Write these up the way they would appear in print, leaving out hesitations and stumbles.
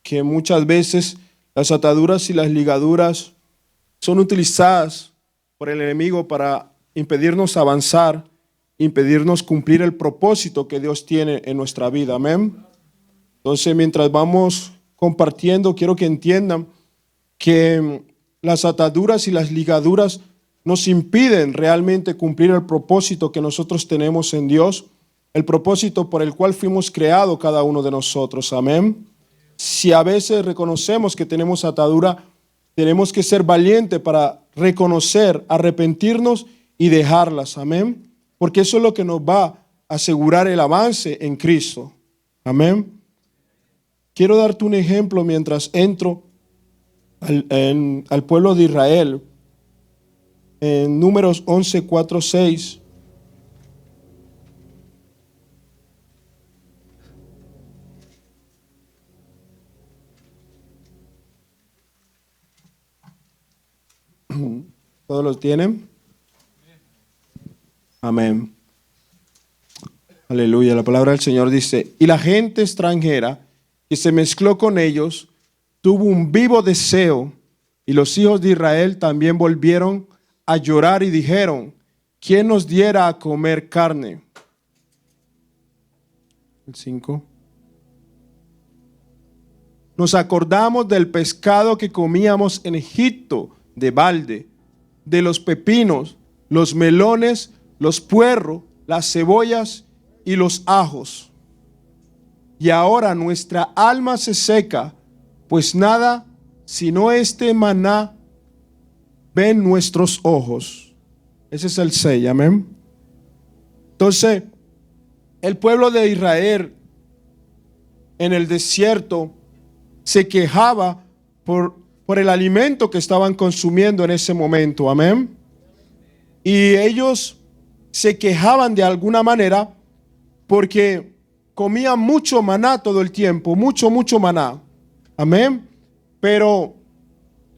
que muchas veces las ataduras y las ligaduras son utilizadas por el enemigo para impedirnos avanzar, impedirnos cumplir el propósito que Dios tiene en nuestra vida. Amén. Entonces, mientras vamos compartiendo, quiero que entiendan que las ataduras y las ligaduras nos impiden realmente cumplir el propósito que nosotros tenemos en Dios, el propósito por el cual fuimos creados cada uno de nosotros. Amén. Si a veces reconocemos que tenemos atadura, tenemos que ser valientes para reconocer, arrepentirnos y dejarlas. Amén. Porque eso es lo que nos va a asegurar el avance en Cristo. Amén. Quiero darte un ejemplo mientras entro al pueblo de Israel. En Números 11, 4, 6. ¿Todos los tienen? Amén. Aleluya. La palabra del Señor dice: y la gente extranjera que se mezcló con ellos tuvo un vivo deseo, y los hijos de Israel también volvieron a llorar y dijeron: ¿quién nos diera a comer carne? El 5. Nos acordamos del pescado que comíamos en Egipto de balde, de los pepinos, los melones, los puerros, las cebollas y los ajos. Y ahora nuestra alma se seca, pues nada sino este maná ven nuestros ojos. Ese es el 6, amén. Entonces, el pueblo de Israel en el desierto se quejaba por el alimento que estaban consumiendo en ese momento, amén. Y ellos se quejaban de alguna manera porque comían mucho maná todo el tiempo, mucho maná, amén. Pero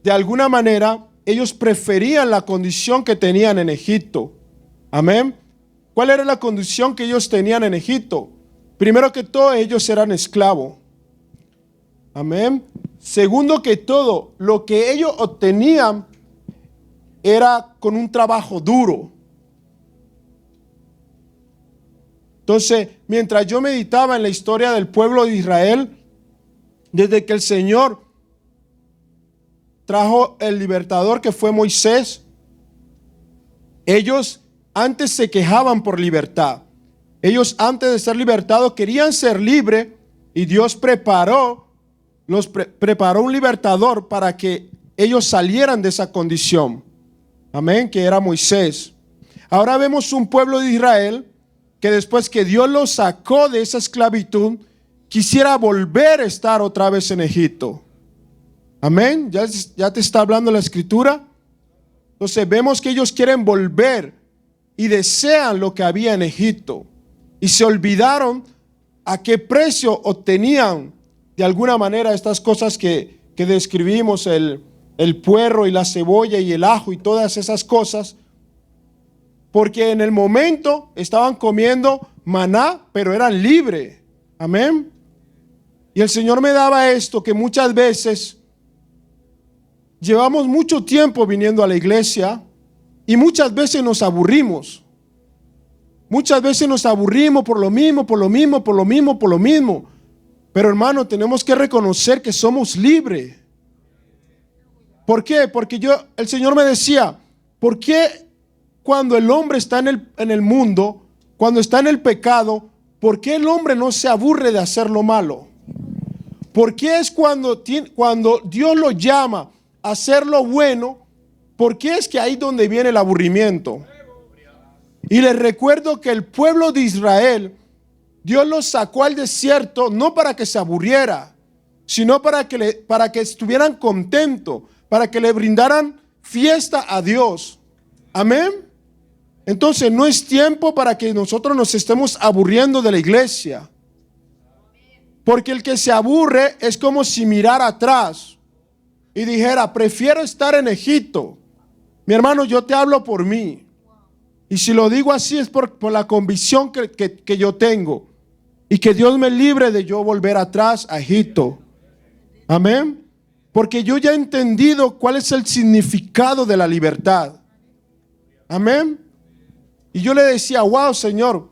de alguna manera ellos preferían la condición que tenían en Egipto, amén. ¿Cuál era la condición que ellos tenían en Egipto? Primero que todo, ellos eran esclavos, amén. Segundo que todo, lo que ellos obtenían era con un trabajo duro. Entonces, mientras yo meditaba en la historia del pueblo de Israel, desde que el Señor trajo el libertador que fue Moisés, ellos antes se quejaban por libertad. Ellos antes de ser libertados querían ser libres, y Dios preparó un libertador para que ellos salieran de esa condición. Amén, que era Moisés. Ahora vemos un pueblo de Israel que después que Dios los sacó de esa esclavitud, quisiera volver a estar otra vez en Egipto. Amén, ya te está hablando la escritura. Entonces vemos que ellos quieren volver y desean lo que había en Egipto, y se olvidaron a qué precio obtenían de alguna manera estas cosas que describimos, el puerro y la cebolla y el ajo y todas esas cosas, porque en el momento estaban comiendo maná, pero eran libres. Amén. Y el Señor me daba esto, que muchas veces llevamos mucho tiempo viniendo a la iglesia y muchas veces nos aburrimos. Muchas veces nos aburrimos por lo mismo. Pero hermano, tenemos que reconocer que somos libres. ¿Por qué? Porque el Señor me decía: ¿por qué cuando el hombre está en el mundo, cuando está en el pecado, por qué el hombre no se aburre de hacer lo malo? ¿Por qué es cuando Dios lo llama a hacer lo bueno, por qué es que ahí donde viene el aburrimiento? Y les recuerdo que el pueblo de Israel, Dios los sacó al desierto no para que se aburriera, sino para que estuvieran contentos, para que le brindaran fiesta a Dios. Amén. Entonces no es tiempo para que nosotros nos estemos aburriendo de la iglesia, porque el que se aburre es como si mirara atrás y dijera: prefiero estar en Egipto. Mi hermano, yo te hablo por mí, y si lo digo así es por la convicción que yo tengo, y que Dios me libre de yo volver atrás a Egipto. Amén. Porque yo ya he entendido cuál es el significado de la libertad. Amén. Y yo le decía, wow, Señor,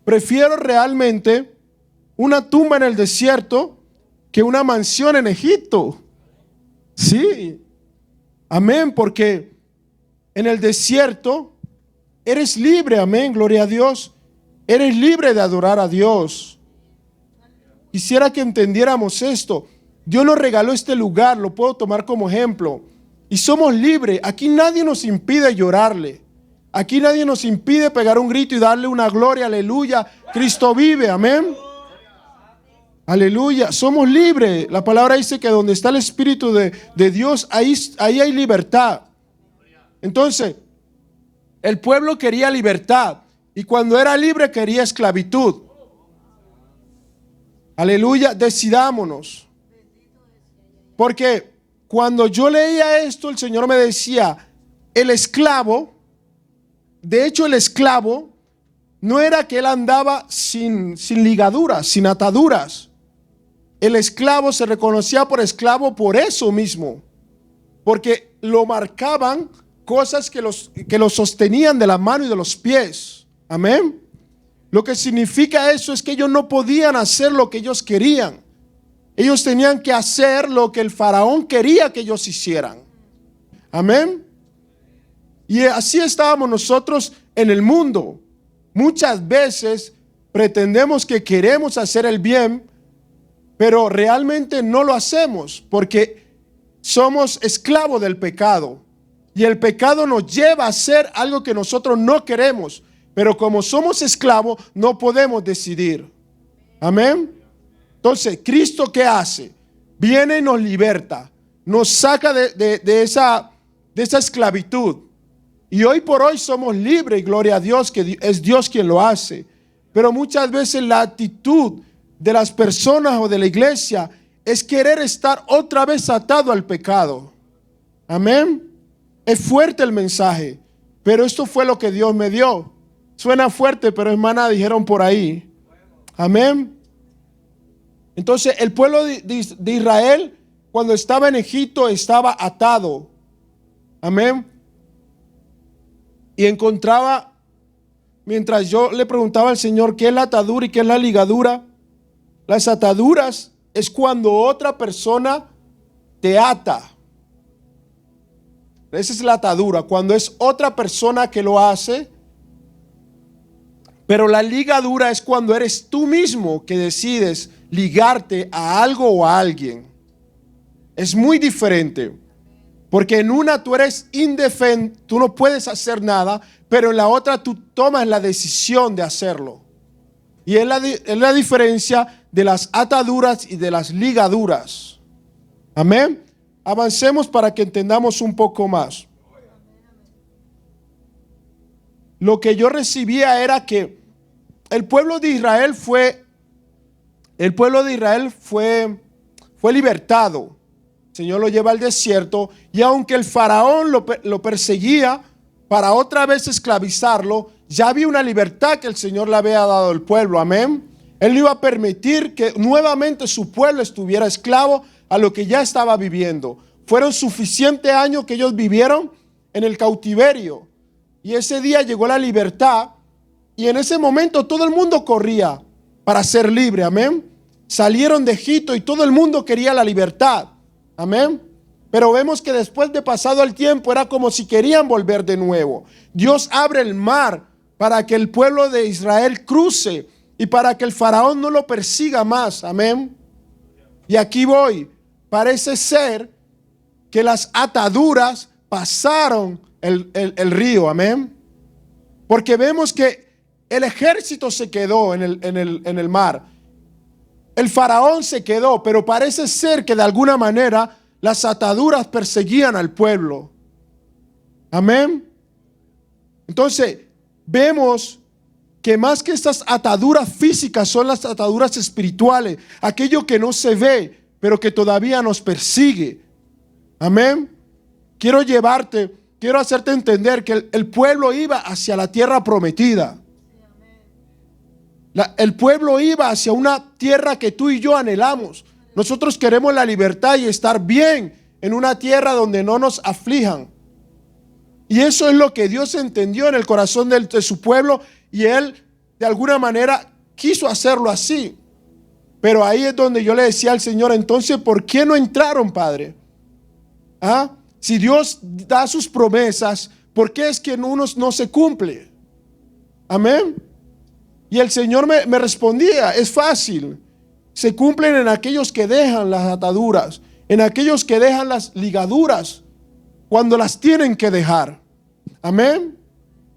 prefiero realmente una tumba en el desierto que una mansión en Egipto. Sí. Amén, porque en el desierto eres libre, amén, gloria a Dios. Eres libre de adorar a Dios. Quisiera que entendiéramos esto. Dios nos regaló este lugar, lo puedo tomar como ejemplo. Y somos libres. Aquí nadie nos impide llorarle. Aquí nadie nos impide pegar un grito y darle una gloria, aleluya. Cristo vive, amén. Aleluya, somos libres. La palabra dice que donde está el Espíritu de Dios, ahí hay libertad. Entonces, el pueblo quería libertad. Y cuando era libre quería esclavitud. Aleluya, decidámonos. Porque cuando yo leía esto, el Señor me decía, el esclavo, de hecho el esclavo, no era que él andaba sin ligaduras, sin ataduras. El esclavo se reconocía por esclavo por eso mismo. Porque lo marcaban cosas que lo sostenían de la mano y de los pies. Amén. Lo que significa eso es que ellos no podían hacer lo que ellos querían. Ellos tenían que hacer lo que el faraón quería que ellos hicieran. Amén. Y así estábamos nosotros en el mundo. Muchas veces pretendemos que queremos hacer el bien, pero realmente no lo hacemos porque somos esclavos del pecado. Y el pecado nos lleva a hacer algo que nosotros no queremos. Pero como somos esclavos, no podemos decidir. Amén. Entonces, ¿Cristo qué hace? Viene y nos liberta. Nos saca de esa esclavitud. Y hoy por hoy somos libres, y gloria a Dios, que es Dios quien lo hace. Pero muchas veces la actitud de las personas o de la iglesia es querer estar otra vez atado al pecado. Amén. Es fuerte el mensaje, pero esto fue lo que Dios me dio. Suena fuerte, pero hermana, dijeron por ahí. Amén. Entonces el pueblo de Israel, cuando estaba en Egipto, estaba atado. Amén. Y encontraba, mientras yo le preguntaba al Señor qué es la atadura y qué es la ligadura. Las ataduras es cuando otra persona te ata. Esa es la atadura, cuando es otra persona que lo hace. Pero la ligadura es cuando eres tú mismo que decides ligarte a algo o a alguien. Es muy diferente. Porque en una tú eres indefenso, tú no puedes hacer nada, pero en la otra tú tomas la decisión de hacerlo. Y es la diferencia de las ataduras y de las ligaduras. Amén. Avancemos para que entendamos un poco más. Lo que yo recibía era que el pueblo de Israel fue libertado. El Señor lo lleva al desierto, y aunque el faraón lo perseguía para otra vez esclavizarlo, ya había una libertad que el Señor le había dado al pueblo. Amén. Él no iba a permitir que nuevamente su pueblo estuviera esclavo a lo que ya estaba viviendo. Fueron suficientes años que ellos vivieron en el cautiverio, y ese día llegó la libertad. Y en ese momento todo el mundo corría para ser libre, amén. Salieron de Egipto y todo el mundo quería la libertad, amén. Pero vemos que después de pasado el tiempo era como si querían volver de nuevo. Dios abre el mar para que el pueblo de Israel cruce y para que el faraón no lo persiga más, amén. Y aquí voy, parece ser que las ataduras pasaron el río, amén. Porque vemos que el ejército se quedó en el mar. El faraón se quedó, pero parece ser que de alguna manera las ataduras perseguían al pueblo. Amén. Entonces, vemos que más que estas ataduras físicas son las ataduras espirituales, aquello que no se ve, pero que todavía nos persigue. Amén. Quiero hacerte entender que el pueblo iba hacia la tierra prometida. El pueblo iba hacia una tierra que tú y yo anhelamos. Nosotros queremos la libertad y estar bien en una tierra donde no nos aflijan. Y eso es lo que Dios entendió en el corazón de su pueblo, y Él de alguna manera quiso hacerlo así. Pero ahí es donde yo le decía al Señor, entonces, ¿por qué no entraron, Padre? ¿Ah? Si Dios da sus promesas, ¿por qué es que en unos no se cumple? Amén. Y el Señor me respondía, es fácil. Se cumplen en aquellos que dejan las ataduras, en aquellos que dejan las ligaduras, cuando las tienen que dejar. Amén.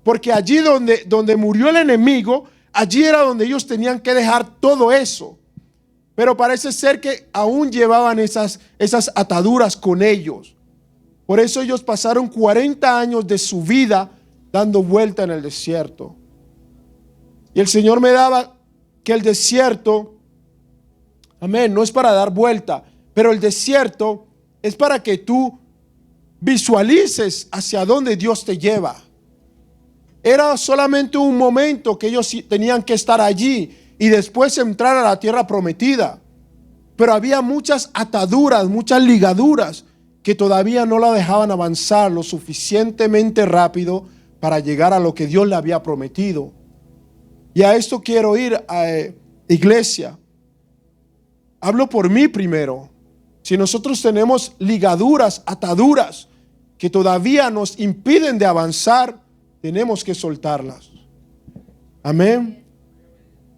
Porque allí donde murió el enemigo, allí era donde ellos tenían que dejar todo eso. Pero parece ser que aún llevaban esas ataduras con ellos. Por eso ellos pasaron 40 años de su vida dando vuelta en el desierto. Y el Señor me daba que el desierto, amén, no es para dar vuelta, pero el desierto es para que tú visualices hacia dónde Dios te lleva. Era solamente un momento que ellos tenían que estar allí y después entrar a la tierra prometida. Pero había muchas ataduras, muchas ligaduras que todavía no la dejaban avanzar lo suficientemente rápido para llegar a lo que Dios le había prometido. Y a esto quiero ir, iglesia. Hablo por mí primero. Si nosotros tenemos ligaduras, ataduras que todavía nos impiden de avanzar, tenemos que soltarlas. Amén.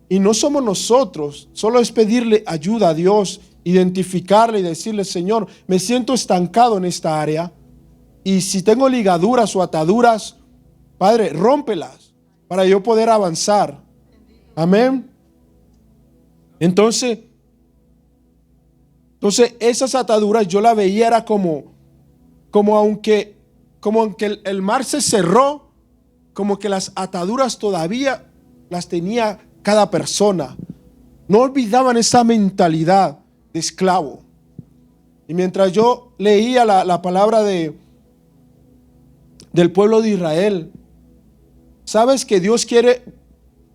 Y no somos nosotros, solo es pedirle ayuda a Dios, identificarle y decirle, Señor, me siento estancado en esta área. Y si tengo ligaduras o ataduras, Padre, rómpelas para yo poder avanzar. Amén. Entonces esas ataduras yo la veía era como aunque el mar se cerró, como que las ataduras todavía las tenía cada persona. No olvidaban esa mentalidad de esclavo. Y mientras yo leía la palabra del pueblo de Israel, ¿sabes que Dios quiere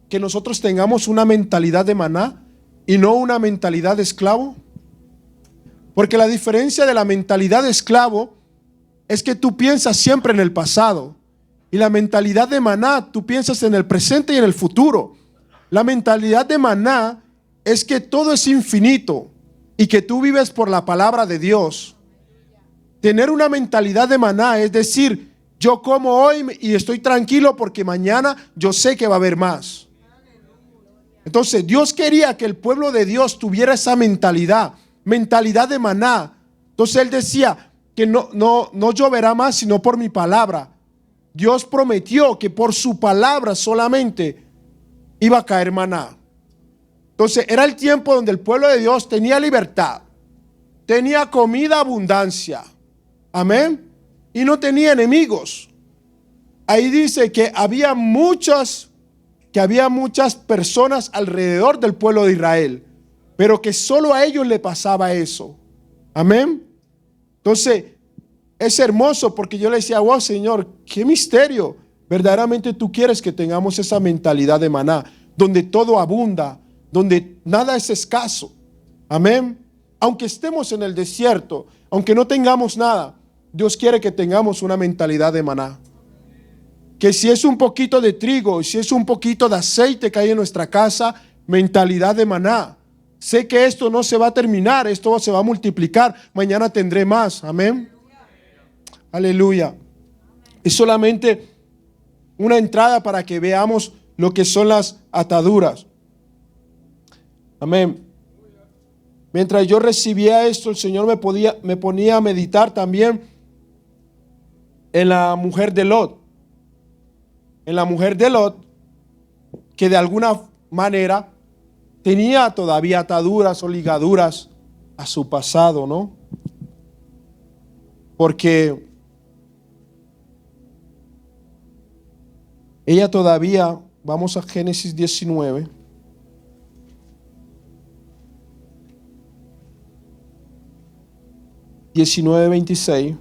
que nosotros tengamos una mentalidad de maná y no una mentalidad de esclavo? Porque la diferencia de la mentalidad de esclavo es que tú piensas siempre en el pasado, y la mentalidad de maná, tú piensas en el presente y en el futuro. La mentalidad de maná es que todo es infinito y que tú vives por la palabra de Dios. Tener una mentalidad de maná es decir, yo como hoy y estoy tranquilo porque mañana yo sé que va a haber más. Entonces Dios quería que el pueblo de Dios tuviera esa mentalidad de maná. Entonces Él decía que no lloverá más sino por mi palabra. Dios prometió que por su palabra solamente iba a caer maná. Entonces era el tiempo donde el pueblo de Dios tenía libertad, tenía comida, abundancia, amén, y no tenía enemigos. Ahí dice que había muchas personas alrededor del pueblo de Israel, pero que solo a ellos le pasaba eso, amén. Entonces es hermoso porque yo le decía, wow, Señor, qué misterio. Verdaderamente tú quieres que tengamos esa mentalidad de maná, donde todo abunda, donde nada es escaso. Amén. Aunque estemos en el desierto, aunque no tengamos nada, Dios quiere que tengamos una mentalidad de maná. Que si es un poquito de trigo, si es un poquito de aceite que hay en nuestra casa, mentalidad de maná. Sé que esto no se va a terminar, esto se va a multiplicar, mañana tendré más. Amén. Aleluya. Es solamente una entrada para que veamos lo que son las ataduras. Amén. Mientras yo recibía esto, el Señor me ponía a meditar también en la mujer de Lot. En la mujer de Lot, que de alguna manera tenía todavía ataduras o ligaduras a su pasado, ¿no? Porque ella todavía, vamos a Génesis 19. Diecinueve 26.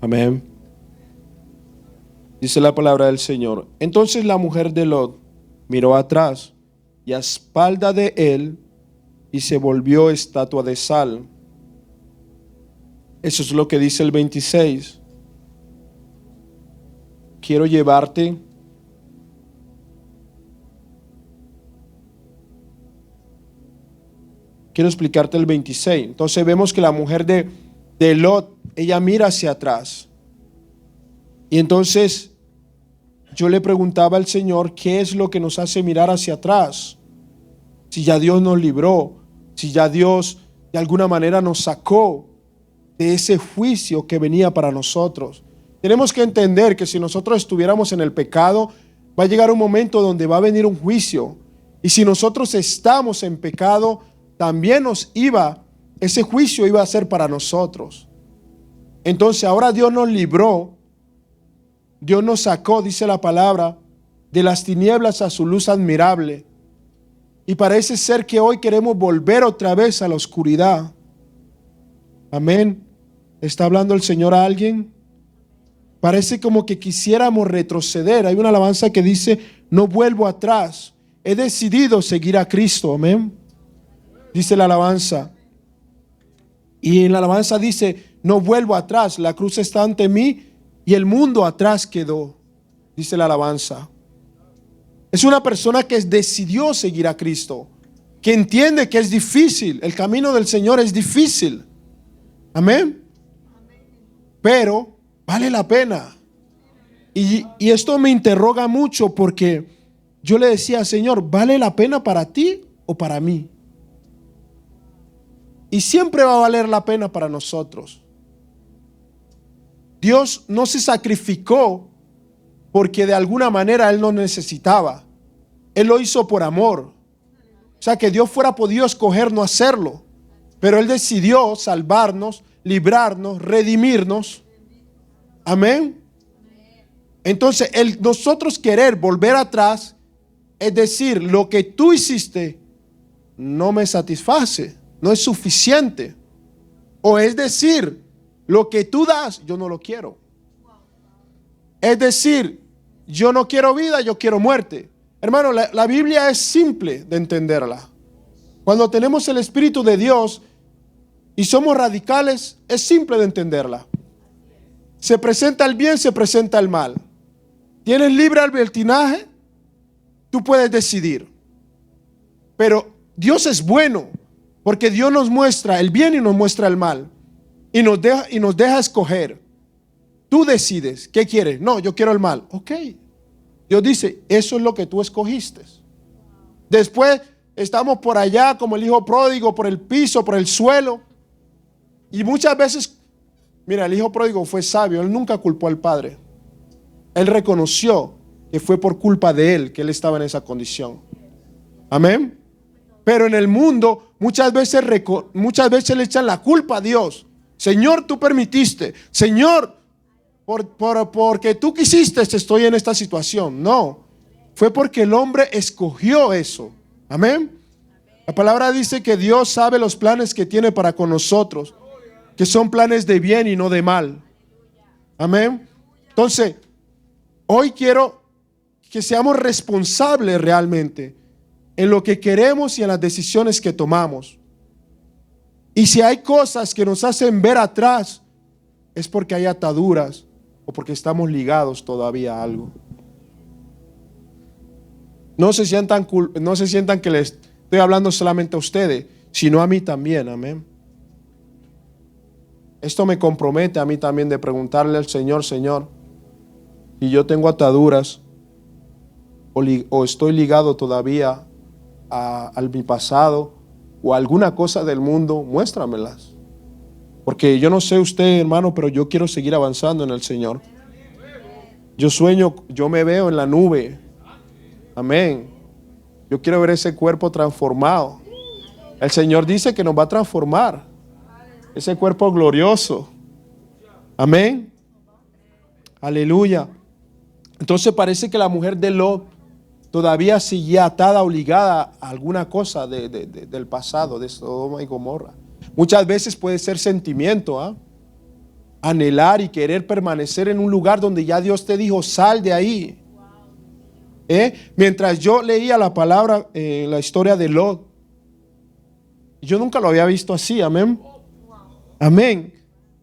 Amén. Dice la palabra del Señor. Entonces la mujer de Lot miró atrás y a espalda de él y se volvió estatua de sal. Eso es lo que dice el 26. Quiero llevarte quiero explicarte el 26. Entonces vemos que la mujer de Lot, ella mira hacia atrás. Y entonces yo le preguntaba al Señor, ¿qué es lo que nos hace mirar hacia atrás? Si ya Dios nos libró, si ya Dios de alguna manera nos sacó de ese juicio que venía para nosotros. Tenemos que entender que si nosotros estuviéramos en el pecado, va a llegar un momento donde va a venir un juicio. Y si nosotros estamos en pecado, también ese juicio iba a ser para nosotros. Entonces ahora Dios nos libró, Dios nos sacó, dice la palabra, de las tinieblas a su luz admirable. Y parece ser que hoy queremos volver otra vez a la oscuridad. Amén. ¿Está hablando el Señor a alguien? Parece como que quisiéramos retroceder. Hay una alabanza que dice, no vuelvo atrás. He decidido seguir a Cristo. Amén. Dice la alabanza. Y en la alabanza dice, no vuelvo atrás. La cruz está ante mí y el mundo atrás quedó. Dice la alabanza. Es una persona que decidió seguir a Cristo, que entiende que es difícil. El camino del Señor es difícil. Amén. Pero vale la pena. Y esto me interroga mucho porque yo le decía, Señor, ¿vale la pena para ti o para mí? Y siempre va a valer la pena para nosotros. Dios no se sacrificó porque de alguna manera Él no necesitaba. Él lo hizo por amor. O sea, que Dios fuera podido escoger no hacerlo. Pero Él decidió salvarnos, librarnos, redimirnos. Amén. Entonces, nosotros querer volver atrás, es decir, lo que tú hiciste no me satisface, no es suficiente. O es decir, lo que tú das, yo no lo quiero. Es decir, yo no quiero vida, yo quiero muerte. Hermano, la Biblia es simple de entenderla. Cuando tenemos el Espíritu de Dios y somos radicales, es simple de entenderla. Se presenta el bien, se presenta el mal. Tienes libre albedrío, tú puedes decidir. Pero Dios es bueno, porque Dios nos muestra el bien y nos muestra el mal. Y nos deja escoger. Tú decides, ¿qué quieres? No, yo quiero el mal. Ok. Dios dice, eso es lo que tú escogiste. Después estamos por allá como el hijo pródigo, por el piso, por el suelo. Y muchas veces, mira, el hijo pródigo fue sabio, él nunca culpó al padre. Él reconoció que fue por culpa de él que él estaba en esa condición. Amén. Pero en el mundo muchas veces le echan la culpa a Dios. Señor, tú permitiste. Señor, porque tú quisiste estoy en esta situación. No, fue porque el hombre escogió eso. Amén. La palabra dice que Dios sabe los planes que tiene para con nosotros, que son planes de bien y no de mal. Amén. Entonces, hoy quiero que seamos responsables realmente en lo que queremos y en las decisiones que tomamos. Y si hay cosas que nos hacen ver atrás, es porque hay ataduras o porque estamos ligados todavía a algo. No se sientan que les estoy hablando solamente a ustedes, sino a mí también. Amén. Esto me compromete a mí también de preguntarle al Señor, Señor, si yo tengo ataduras o estoy ligado todavía a mi pasado o a alguna cosa del mundo, muéstramelas. Porque yo no sé usted, hermano, pero yo quiero seguir avanzando en el Señor. Yo sueño, yo me veo en la nube. Amén. Yo quiero ver ese cuerpo transformado. El Señor dice que nos va a transformar. Ese cuerpo glorioso. Amén. Aleluya. Entonces parece que la mujer de Lot todavía seguía atada o ligada a alguna cosa del pasado, de Sodoma y Gomorra. Muchas veces puede ser sentimiento, anhelar y querer permanecer en un lugar donde ya Dios te dijo, sal de ahí. Mientras yo leía la palabra, la historia de Lot, yo nunca lo había visto así, amén. Amén.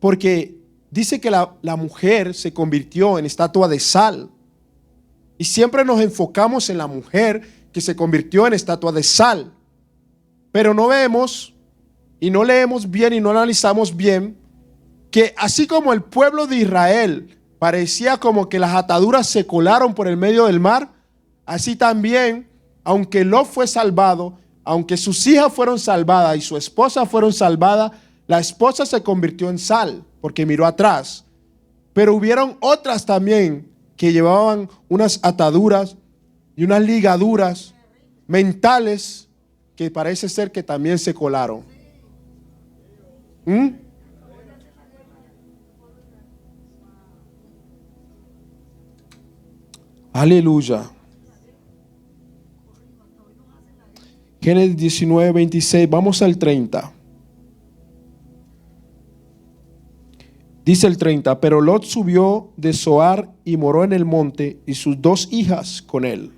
Porque dice que la mujer se convirtió en estatua de sal. Y siempre nos enfocamos en la mujer que se convirtió en estatua de sal. Pero no vemos y no leemos bien y no analizamos bien que así como el pueblo de Israel parecía como que las ataduras se colaron por el medio del mar, así también, aunque Lot fue salvado, aunque sus hijas fueron salvadas y su esposa fueron salvadas, la esposa se convirtió en sal porque miró atrás. Pero hubieron otras también que llevaban unas ataduras y unas ligaduras mentales que parece ser que también se colaron. Aleluya. Génesis 19, 26. Vamos al 30. Dice el 30, pero Lot subió de Zoar y moró en el monte y sus 2 hijas con él,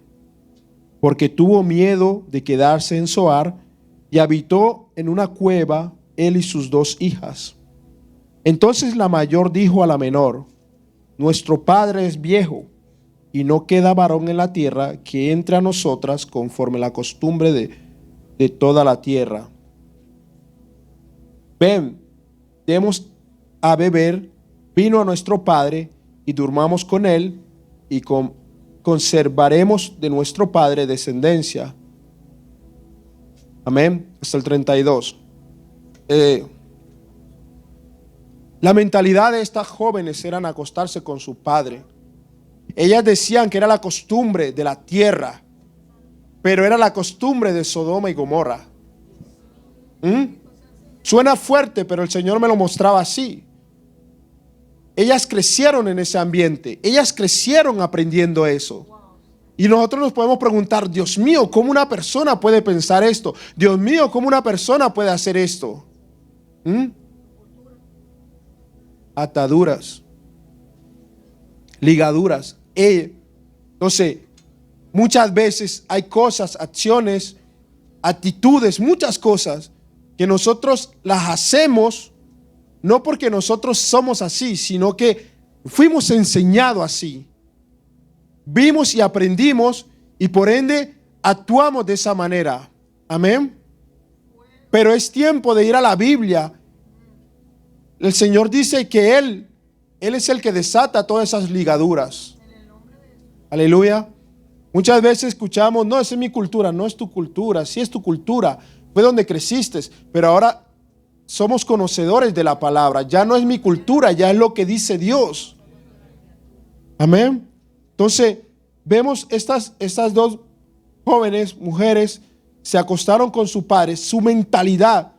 porque tuvo miedo de quedarse en Zoar, y habitó en una cueva él y sus 2 hijas. Entonces la mayor dijo a la menor, nuestro padre es viejo y no queda varón en la tierra que entre a nosotras conforme la costumbre de toda la tierra. Ven, demos a beber vino a nuestro padre y durmamos con él y conservaremos de nuestro padre descendencia. Amén. Hasta el 32. La mentalidad de estas jóvenes era acostarse con su padre. Ellas decían que era la costumbre de la tierra, pero era la costumbre de Sodoma y Gomorra. Suena fuerte, pero el Señor me lo mostraba así. Ellas crecieron en ese ambiente. Ellas crecieron aprendiendo eso. Y nosotros nos podemos preguntar, Dios mío, ¿cómo una persona puede pensar esto? Dios mío, ¿cómo una persona puede hacer esto? Ataduras, ligaduras. Entonces, muchas veces hay cosas, acciones, actitudes, muchas cosas que nosotros las hacemos no porque nosotros somos así, sino que fuimos enseñados así. Vimos y aprendimos y por ende actuamos de esa manera. Amén. Pero es tiempo de ir a la Biblia. El Señor dice que Él es el que desata todas esas ligaduras. Aleluya. Muchas veces escuchamos, no, esa es mi cultura. No es tu cultura, sí es tu cultura. Fue donde creciste, pero ahora somos conocedores de la palabra. Ya no es mi cultura, ya es lo que dice Dios. Amén. Entonces, vemos estas 2 jóvenes, mujeres, se acostaron con su padre. Su mentalidad,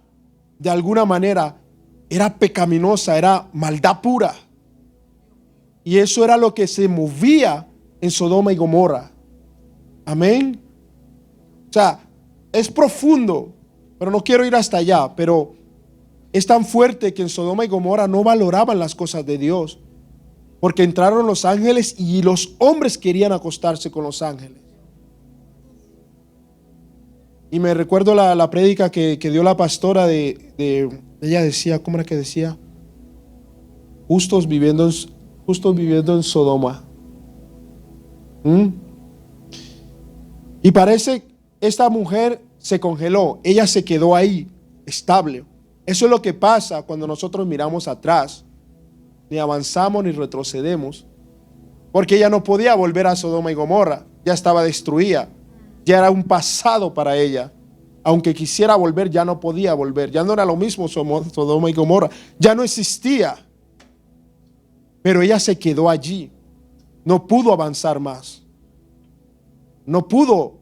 de alguna manera, era pecaminosa, era maldad pura. Y eso era lo que se movía en Sodoma y Gomorra. Amén. O sea, es profundo, pero no quiero ir hasta allá. Pero es tan fuerte que en Sodoma y Gomorra no valoraban las cosas de Dios, porque entraron los ángeles y los hombres querían acostarse con los ángeles. Y me recuerdo la prédica que dio la pastora ella decía, ¿cómo era que decía? Justos viviendo en Sodoma. Y parece esta mujer se congeló, ella se quedó ahí, estable. Eso es lo que pasa cuando nosotros miramos atrás. Ni avanzamos ni retrocedemos. Porque ella no podía volver a Sodoma y Gomorra. Ya estaba destruida. Ya era un pasado para ella. Aunque quisiera volver, ya no podía volver. Ya no era lo mismo Sodoma y Gomorra. Ya no existía. Pero ella se quedó allí. No pudo avanzar más. No pudo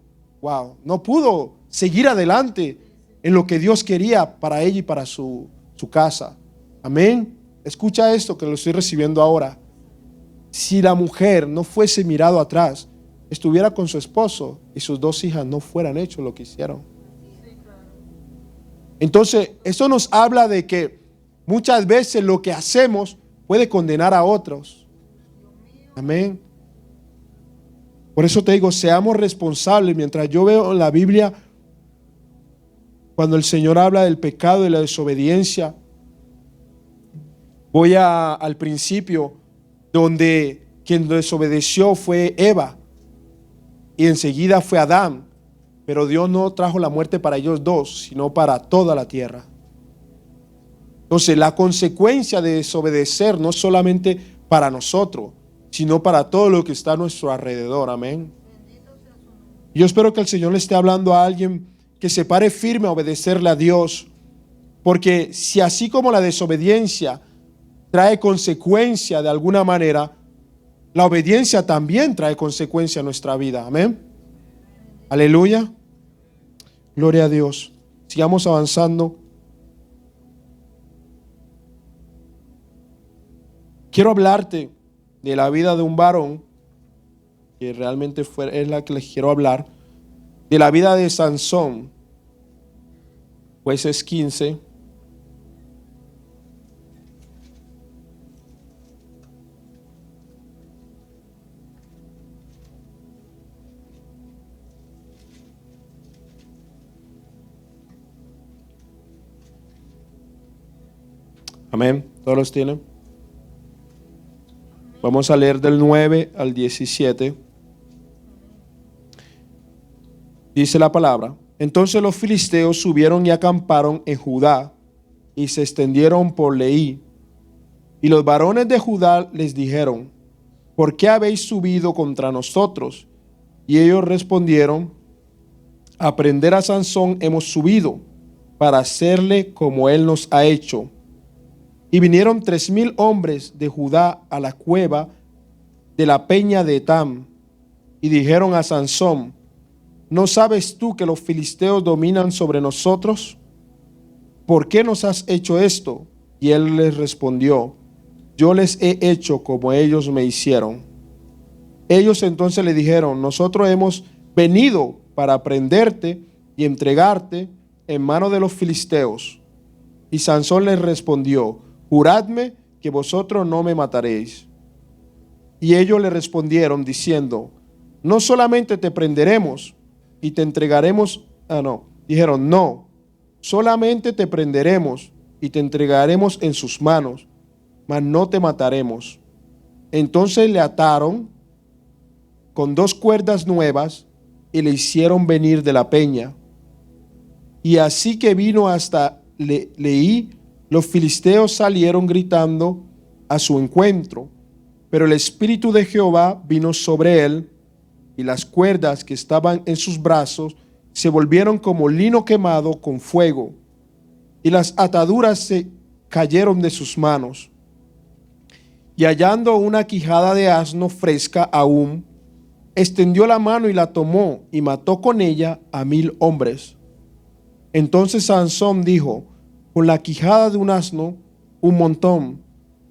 seguir adelante en lo que Dios quería para ella y para su casa. Amén. Escucha esto que lo estoy recibiendo ahora. Si la mujer no fuese mirado atrás, estuviera con su esposo y sus 2 hijas no fueran hecho lo que hicieron. Entonces, eso nos habla de que muchas veces lo que hacemos puede condenar a otros. Amén. Por eso te digo, seamos responsables. Mientras yo veo en la Biblia, cuando el Señor habla del pecado y la desobediencia, voy al principio, donde quien desobedeció fue Eva y enseguida fue Adán, pero Dios no trajo la muerte para ellos dos, sino para toda la tierra. Entonces, la consecuencia de desobedecer no es solamente para nosotros, sino para todo lo que está a nuestro alrededor. Amén. Yo espero que el Señor le esté hablando a alguien que se pare firme a obedecerle a Dios, porque si así como la desobediencia trae consecuencia de alguna manera, la obediencia también trae consecuencia a nuestra vida. Amén. Aleluya. Gloria a Dios. Sigamos avanzando. Quiero hablarte de la vida de un varón, que realmente es la que les quiero hablar, de la vida de Sansón. Jueces 15. Amén. ¿Todos los tienen? Vamos a leer del 9 al 17. Dice la palabra: Entonces los filisteos subieron y acamparon en Judá y se extendieron por Leí. Y los varones de Judá les dijeron: ¿por qué habéis subido contra nosotros? Y ellos respondieron: a prender a Sansón hemos subido, para hacerle como él nos ha hecho. Y vinieron 3,000 hombres de Judá a la cueva de la peña de Etam, y dijeron a Sansón: ¿no sabes tú que los filisteos dominan sobre nosotros? ¿Por qué nos has hecho esto? Y él les respondió: yo les he hecho como ellos me hicieron. Ellos entonces le dijeron: nosotros hemos venido para prenderte y entregarte en mano de los filisteos. Y Sansón les respondió: juradme que vosotros no me mataréis. Y ellos le respondieron diciendo: no solamente te prenderemos y te entregaremos. Dijeron: no, solamente te prenderemos y te entregaremos en sus manos, mas no te mataremos. Entonces le ataron con 2 cuerdas nuevas y le hicieron venir de la peña. Y así que vino hasta Leí, los filisteos salieron gritando a su encuentro, pero el Espíritu de Jehová vino sobre él, y las cuerdas que estaban en sus brazos se volvieron como lino quemado con fuego, y las ataduras se cayeron de sus manos. Y hallando una quijada de asno fresca aún, extendió la mano y la tomó, y mató con ella a 1,000 hombres. Entonces Sansón dijo: con la quijada de un asno, 1 montón,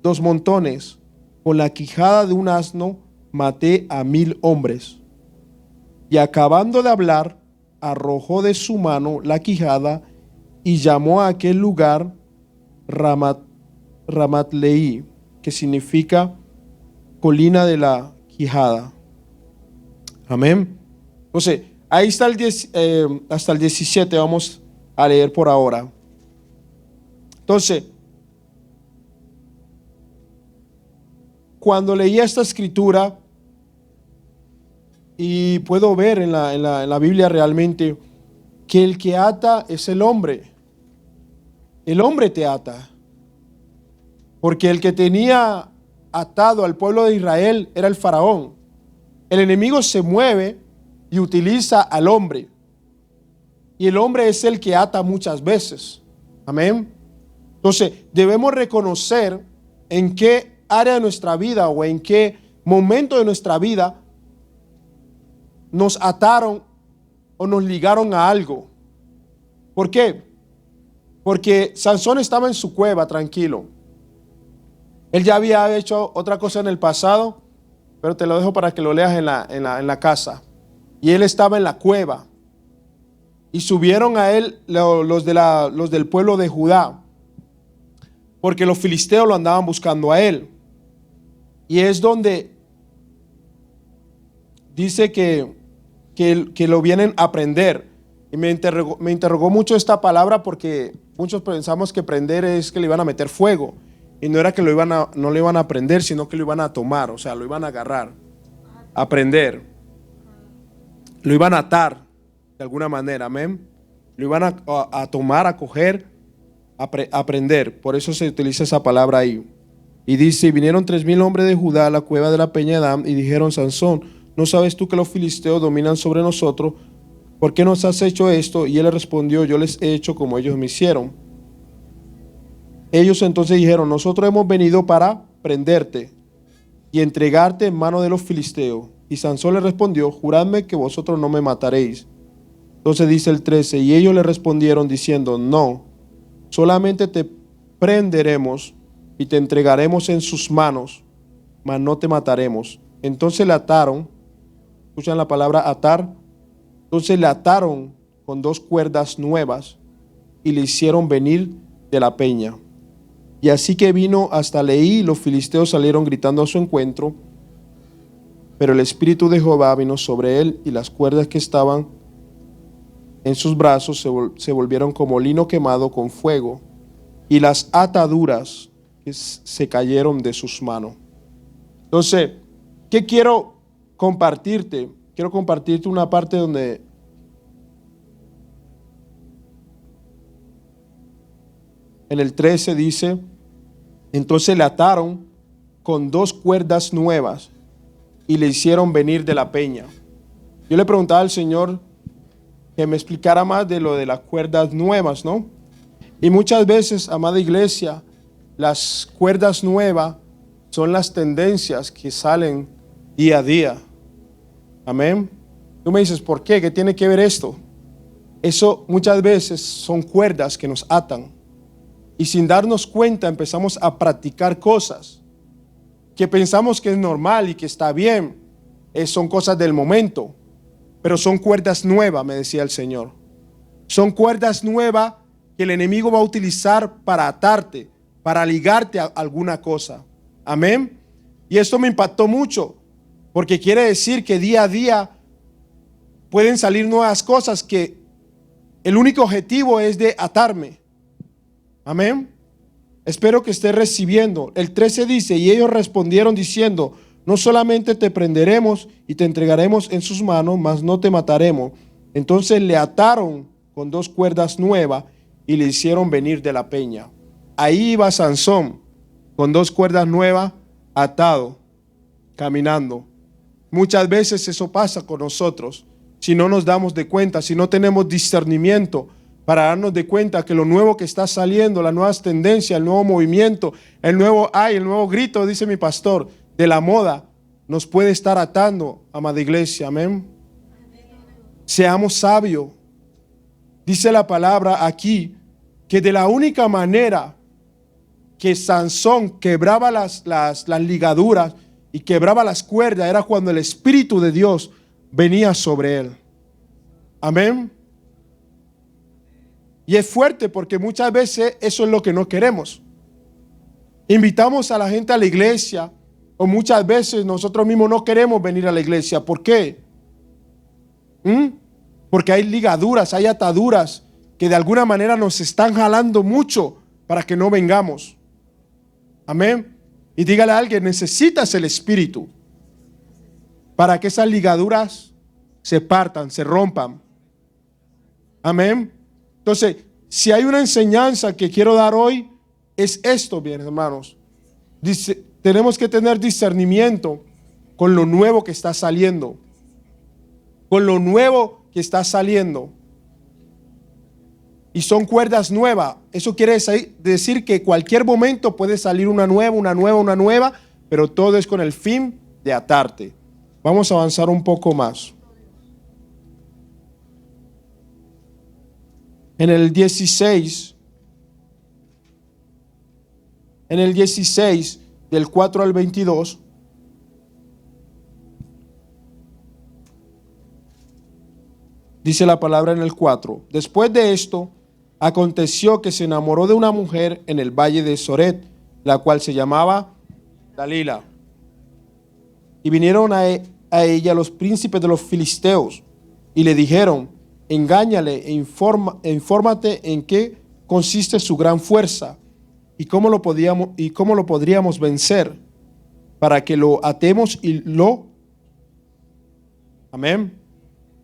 2 montones, con la quijada de un asno maté a 1,000 hombres. Y acabando de hablar, arrojó de su mano la quijada y llamó a aquel lugar Ramat-Leí, que significa colina de la quijada. Amén. Entonces, ahí está hasta el 17, vamos a leer por ahora. Entonces, cuando leía esta escritura, y puedo ver en la Biblia realmente que el que ata es el hombre. El hombre te ata. Porque el que tenía atado al pueblo de Israel era el faraón. El enemigo se mueve y utiliza al hombre. Y el hombre es el que ata muchas veces. Amén. Entonces, debemos reconocer en qué área de nuestra vida o en qué momento de nuestra vida nos ataron o nos ligaron a algo. ¿Por qué? Porque Sansón estaba en su cueva tranquilo. Él ya había hecho otra cosa en el pasado, pero te lo dejo para que lo leas en la casa. Y él estaba en la cueva. Y subieron a él los del pueblo de Judá porque los filisteos lo andaban buscando a él. Y es donde dice que lo vienen a prender. Y me interrogó mucho esta palabra, porque muchos pensamos que prender es que le iban a meter fuego. Y no era que no le iban a prender, sino que lo iban a tomar, o sea, lo iban a agarrar, a prender. Lo iban a atar de alguna manera, amén. Lo iban a tomar, a coger, a prender. Por eso se utiliza esa palabra ahí. Y dice: vinieron 3,000 hombres de Judá a la cueva de la peña de Adán y dijeron: Sansón, ¿no sabes tú que los filisteos dominan sobre nosotros? ¿Por qué nos has hecho esto? Y él le respondió: yo les he hecho como ellos me hicieron. Ellos entonces dijeron: nosotros hemos venido para prenderte y entregarte en mano de los filisteos. Y Sansón le respondió: juradme que vosotros no me mataréis. Entonces dice el 13: y ellos le respondieron diciendo: no, solamente te prenderemos y te entregaremos en sus manos, mas no te mataremos. Entonces le ataron, escuchan la palabra atar, entonces le ataron con 2 cuerdas nuevas y le hicieron venir de la peña. Y así que vino hasta Leí, los filisteos salieron gritando a su encuentro, pero el espíritu de Jehová vino sobre él, y las cuerdas que estaban en sus brazos se volvieron como lino quemado con fuego, y las ataduras que se cayeron de sus manos. Entonces, ¿qué quiero compartirte? Quiero compartirte una parte donde en el 13 dice: entonces le ataron con 2 cuerdas nuevas y le hicieron venir de la peña. Yo le preguntaba al Señor que me explicara más de lo de las cuerdas nuevas, ¿no? Y muchas veces, amada iglesia, las cuerdas nuevas son las tendencias que salen día a día. Amén. Tú me dices: ¿por qué? ¿Qué tiene que ver esto? Eso muchas veces son cuerdas que nos atan. Y sin darnos cuenta empezamos a practicar cosas que pensamos que es normal y que está bien. Son cosas del momento. Pero son cuerdas nuevas, me decía el Señor. Son cuerdas nuevas que el enemigo va a utilizar para atarte, para ligarte a alguna cosa. Amén. Y esto me impactó mucho, porque quiere decir que día a día pueden salir nuevas cosas que el único objetivo es de atarme. Amén. Espero que esté recibiendo. El 13 dice: y ellos respondieron diciendo: no solamente te prenderemos y te entregaremos en sus manos, mas no te mataremos. Entonces le ataron con 2 cuerdas nuevas y le hicieron venir de la peña. Ahí iba Sansón con 2 cuerdas nuevas, atado, caminando. Muchas veces eso pasa con nosotros. Si no nos damos de cuenta, si no tenemos discernimiento para darnos de cuenta que lo nuevo que está saliendo, las nuevas tendencias, el nuevo movimiento, el nuevo grito, dice mi pastor, de la moda, nos puede estar atando, amada iglesia. Amén. Seamos sabios. Dice la palabra aquí que de la única manera que Sansón quebraba las ligaduras y quebraba las cuerdas era cuando el Espíritu de Dios venía sobre él. Amén. Y es fuerte, porque muchas veces eso es lo que no queremos. Invitamos a la gente a la iglesia, o muchas veces nosotros mismos no queremos venir a la iglesia. ¿Por qué? Porque hay ligaduras, hay ataduras que de alguna manera nos están jalando mucho para que no vengamos. Amén. Y dígale a alguien: necesitas el Espíritu para que esas ligaduras se partan, se rompan. Amén. Entonces, si hay una enseñanza que quiero dar hoy, es esto, bien hermanos. Dice, tenemos que tener discernimiento con lo nuevo que está saliendo. Con lo nuevo que está saliendo. Y son cuerdas nuevas. Eso quiere decir que cualquier momento puede salir una nueva, pero todo es con el fin de atarte. Vamos a avanzar un poco más. En el 16, del 4 al 22, dice la palabra en el 4: después de esto, aconteció que se enamoró de una mujer en el valle de Soret, la cual se llamaba Dalila. Y vinieron a ella los príncipes de los filisteos y le dijeron: engáñale e infórmate en qué consiste su gran fuerza y cómo lo podríamos vencer, para que lo atemos y lo... Amén.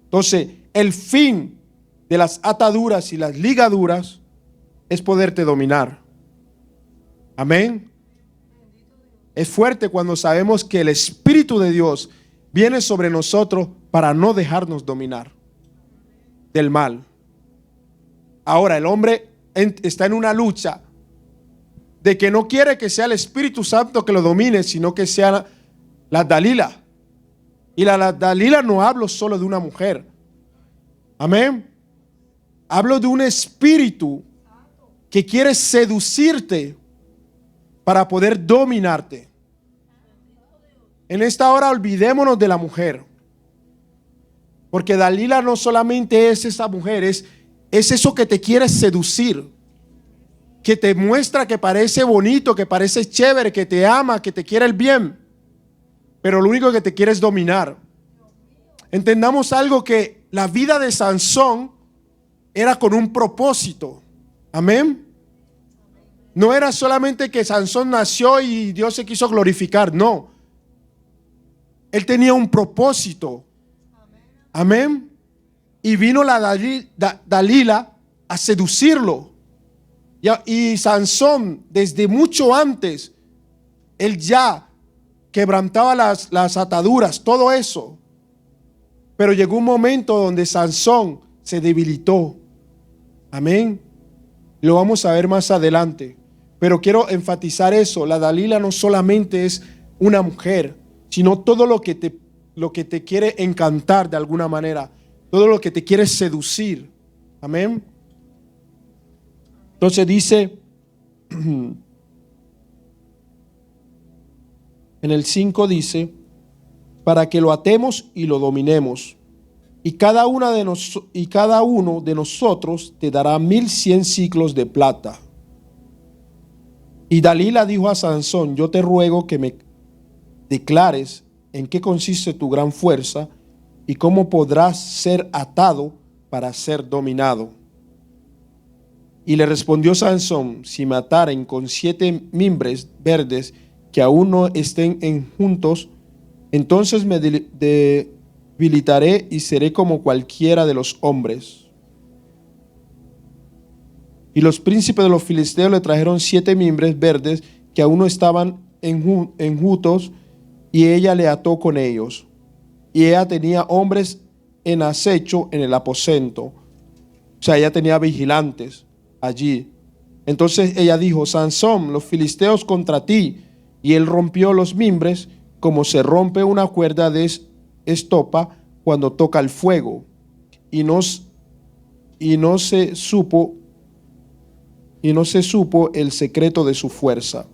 Entonces, el fin de las ataduras y las ligaduras es poderte dominar. Amén. Es fuerte cuando sabemos que el Espíritu de Dios viene sobre nosotros para no dejarnos dominar del mal. Ahora, el hombre está en una lucha de que no quiere que sea el Espíritu Santo que lo domine, sino que sea la Dalila. Y la Dalila no hablo solo de una mujer. Amén. Hablo de un espíritu que quiere seducirte para poder dominarte. En esta hora olvidémonos de la mujer, porque Dalila no solamente es esa mujer, es eso que te quiere seducir, que te muestra que parece bonito, que parece chévere, que te ama, que te quiere el bien, pero lo único que te quiere es dominar. Entendamos algo, que la vida de Sansón era con un propósito. Amén. No era solamente que Sansón nació y Dios se quiso glorificar, no. Él tenía un propósito. Amén. Y vino la Dalila a seducirlo. Y Sansón, desde mucho antes, él ya quebrantaba las ataduras, todo eso. Pero llegó un momento donde Sansón se debilitó. Amén. Lo vamos a ver más adelante. Pero quiero enfatizar eso. La Dalila no solamente es una mujer, sino todo lo que te quiere encantar de alguna manera. Todo lo que te quiere seducir. Amén. Entonces dice en el 5 dice: para que lo atemos y lo dominemos. Y cada uno de nosotros te dará 1100 siclos de plata. Y Dalila dijo a Sansón: yo te ruego que me declares en qué consiste tu gran fuerza y cómo podrás ser atado para ser dominado. Y le respondió Sansón: si me ataren con 7 mimbres verdes que aún no estén juntos, entonces me debilitaré y seré como cualquiera de los hombres. Y los príncipes de los filisteos le trajeron 7 mimbres verdes que aún no estaban enjutos, y ella le ató con ellos. Y ella tenía hombres en acecho en el aposento. O sea, ella tenía vigilantes allí. Entonces ella dijo: Sansón, los filisteos contra ti. Y él rompió los mimbres como se rompe una cuerda de estopa cuando toca el fuego. Y no se supo el secreto de su fuerza.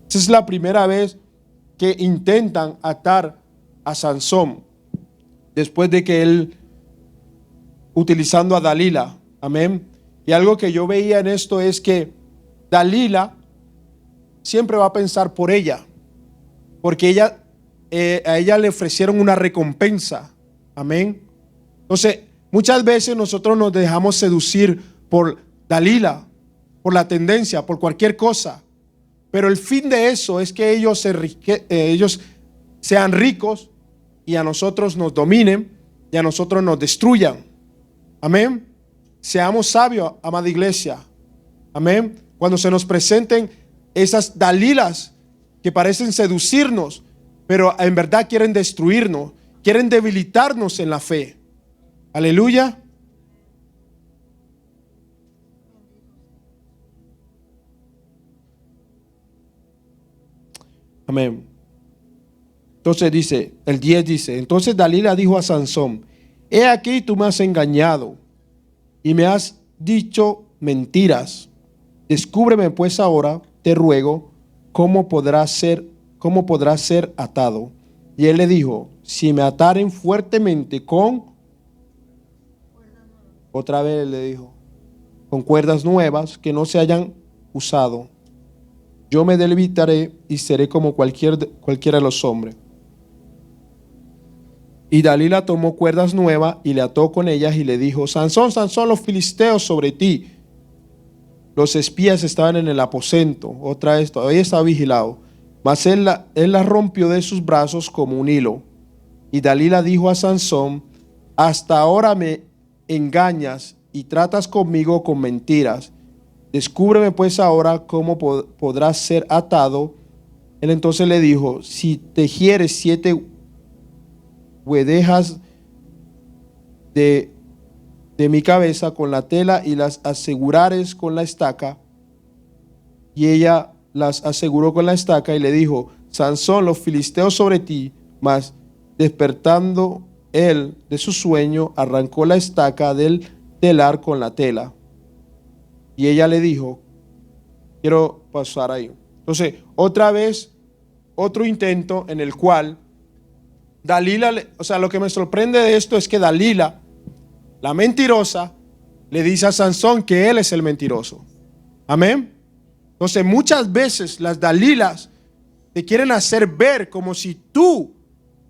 Esa es la primera vez que intentan atar a Sansón, después de que él, utilizando a Dalila. Amén. Y algo que yo veía en esto es que Dalila siempre va a pensar por ella, porque a ella le ofrecieron una recompensa. Amén. Entonces, muchas veces nosotros nos dejamos seducir por Dalila, por la tendencia, por cualquier cosa. Pero el fin de eso es que ellos sean ricos y a nosotros nos dominen y a nosotros nos destruyan. Amén. Seamos sabios, amada iglesia. Amén. Cuando se nos presenten esas Dalilas que parecen seducirnos, pero en verdad quieren destruirnos, quieren debilitarnos en la fe. Aleluya. Amén. Entonces dice, el 10 dice: entonces Dalila dijo a Sansón: he aquí, tú me has engañado y me has dicho mentiras. Descúbreme pues ahora, te ruego, cómo podrá ser atado. Y él le dijo: si me ataren fuertemente con... Otra vez le dijo: con cuerdas nuevas que no se hayan usado. Yo me debilitaré y seré como cualquiera de los hombres. Y Dalila tomó cuerdas nuevas y le ató con ellas y le dijo: Sansón, Sansón, los filisteos sobre ti. Los espías estaban en el aposento, otra vez, todavía estaba vigilado. Mas él la rompió de sus brazos como un hilo. Y Dalila dijo a Sansón: hasta ahora me engañas y tratas conmigo con mentiras. Descúbreme pues ahora cómo podrás ser atado. Él entonces le dijo: si tejieres 7 guedejas de mi cabeza con la tela y las asegurares con la estaca. Y ella las aseguró con la estaca y le dijo: Sansón, los filisteos sobre ti. Mas despertando él de su sueño, arrancó la estaca del telar con la tela. Y ella le dijo: quiero pasar ahí. Entonces, otra vez, otro intento en el cual Dalila, o sea, lo que me sorprende de esto es que Dalila, la mentirosa, le dice a Sansón que él es el mentiroso. Amén. Entonces, muchas veces las Dalilas te quieren hacer ver como si tú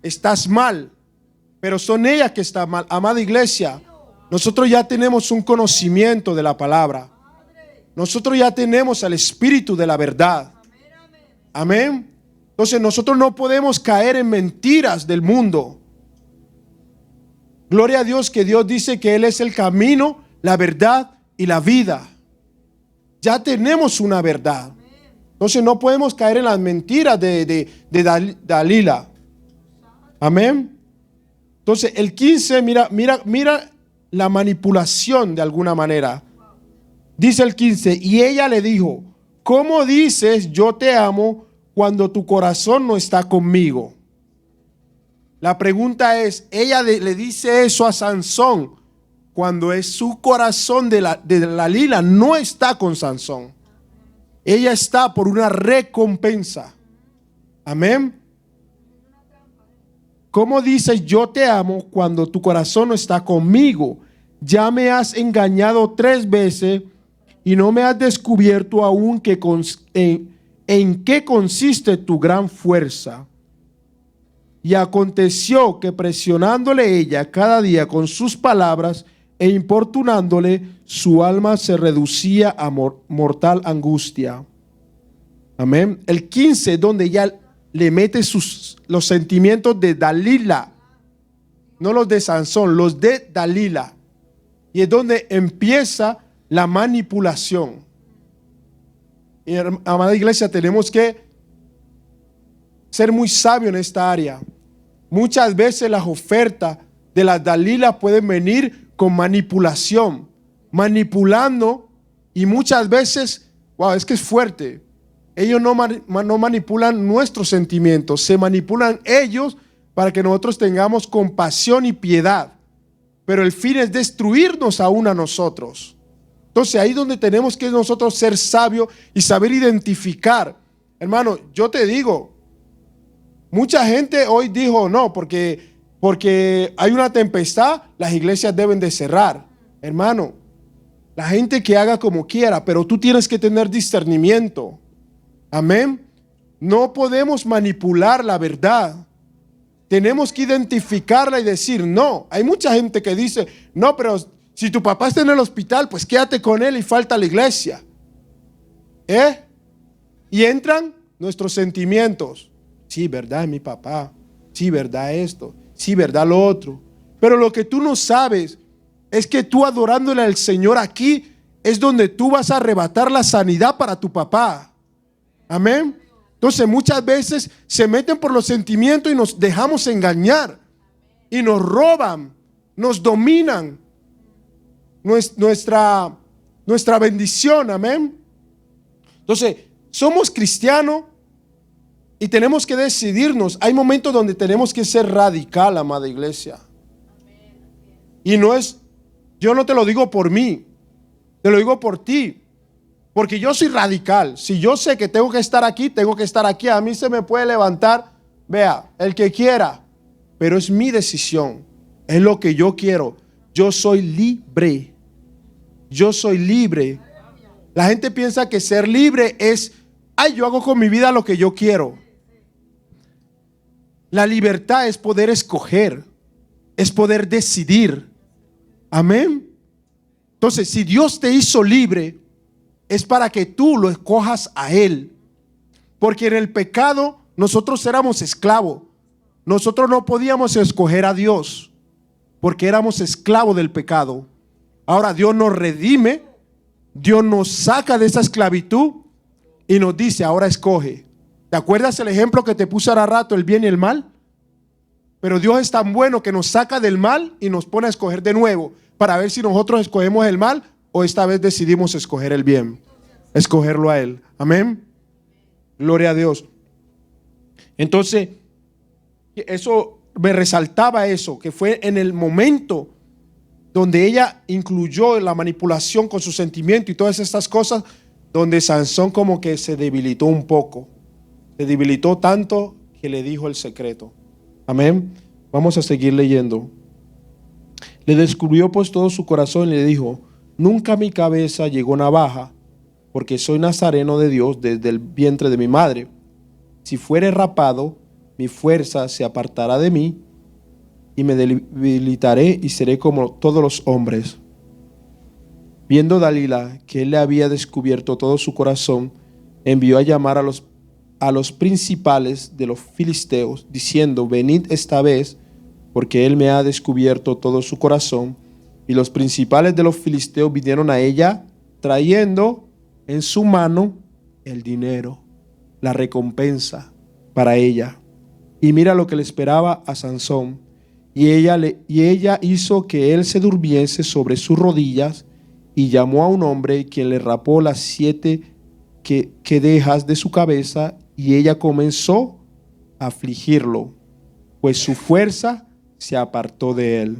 estás mal, pero son ellas que están mal. Amada iglesia, nosotros ya tenemos un conocimiento de la palabra. Nosotros ya tenemos el espíritu de la verdad. Amén. Entonces nosotros no podemos caer en mentiras del mundo. Gloria a Dios que Dios dice que Él es el camino, la verdad y la vida. Ya tenemos una verdad. Entonces no podemos caer en las mentiras de Dalila. Amén. Entonces el 15, mira la manipulación de alguna manera. Dice el 15, y ella le dijo: ¿cómo dices yo te amo cuando tu corazón no está conmigo? La pregunta es, ella le dice eso a Sansón cuando es su corazón de Dalila no está con Sansón. Ella está por una recompensa. Amén. ¿Cómo dices yo te amo cuando tu corazón no está conmigo? Ya me has engañado 3 veces y no me has descubierto aún en qué consiste tu gran fuerza. Y aconteció que presionándole ella cada día con sus palabras e importunándole, su alma se reducía a mortal angustia. Amén. El 15, donde ella le mete los sentimientos de Dalila, no los de Sansón, los de Dalila. Y es donde empieza la manipulación. Y, amada iglesia, tenemos que ser muy sabios en esta área. Muchas veces las ofertas de las Dalilas pueden venir con manipulación, manipulando, y muchas veces, wow, es que es fuerte. Ellos no manipulan nuestros sentimientos, se manipulan ellos para que nosotros tengamos compasión y piedad. Pero el fin es destruirnos aún a nosotros. Entonces ahí es donde tenemos que nosotros ser sabios y saber identificar. Hermano, yo te digo, mucha gente hoy dijo no, porque hay una tempestad, las iglesias deben de cerrar. Hermano, la gente que haga como quiera, pero tú tienes que tener discernimiento. Amén. No podemos manipular la verdad. Tenemos que identificarla y decir no. Hay mucha gente que dice no, pero si tu papá está en el hospital, pues quédate con él y falta a la iglesia. Y entran nuestros sentimientos. Sí, verdad, mi papá. Sí, verdad esto. Sí, verdad lo otro. Pero lo que tú no sabes es que tú adorándole al Señor aquí es donde tú vas a arrebatar la sanidad para tu papá. Amén. Entonces muchas veces se meten por los sentimientos y nos dejamos engañar. Y nos roban, nos dominan nuestra bendición. Amén. Entonces somos cristianos y tenemos que decidirnos. Hay momentos donde tenemos que ser radical, amada iglesia. Y no es, yo no te lo digo por mí, te lo digo por ti. Porque yo soy radical. Si yo sé que tengo que estar aquí, tengo que estar aquí. A mí se me puede levantar, vea, el que quiera. Pero es mi decisión. Es lo que yo quiero. Yo soy libre. yo soy libre. La gente piensa que ser libre es, ay, yo hago con mi vida lo que yo quiero. La libertad es poder escoger, es poder decidir. Amén. Entonces, si Dios te hizo libre, es para que tú lo escojas a Él. Porque en el pecado nosotros éramos esclavos. Nosotros no podíamos escoger a Dios porque éramos esclavos del pecado. Ahora Dios nos redime, Dios nos saca de esa esclavitud y nos dice, ahora escoge. ¿Te acuerdas el ejemplo que te puse hace rato, el bien y el mal? Pero Dios es tan bueno que nos saca del mal y nos pone a escoger de nuevo para ver si nosotros escogemos el mal o esta vez decidimos escoger el bien, escogerlo a Él. Amén. Gloria a Dios. Entonces, eso me resaltaba eso, que fue en el momento donde ella incluyó la manipulación con su sentimiento y todas estas cosas, donde Sansón como que se debilitó un poco. Se debilitó tanto que le dijo el secreto. Amén. Vamos a seguir leyendo. Le descubrió pues todo su corazón y le dijo, nunca a mi cabeza llegó navaja, porque soy nazareno de Dios desde el vientre de mi madre. Si fuere rapado, mi fuerza se apartará de mí y me debilitaré y seré como todos los hombres. Viendo Dalila que él le había descubierto todo su corazón, envió a llamar a los principales de los filisteos, diciendo, venid esta vez, porque él me ha descubierto todo su corazón. Y los principales de los filisteos vinieron a ella, trayendo en su mano el dinero, la recompensa para ella. Y mira lo que le esperaba a Sansón. Y ella hizo que él se durmiese sobre sus rodillas y llamó a un hombre, quien le rapó las 7 quedejas de su cabeza, y ella comenzó a afligirlo, pues su fuerza se apartó de él.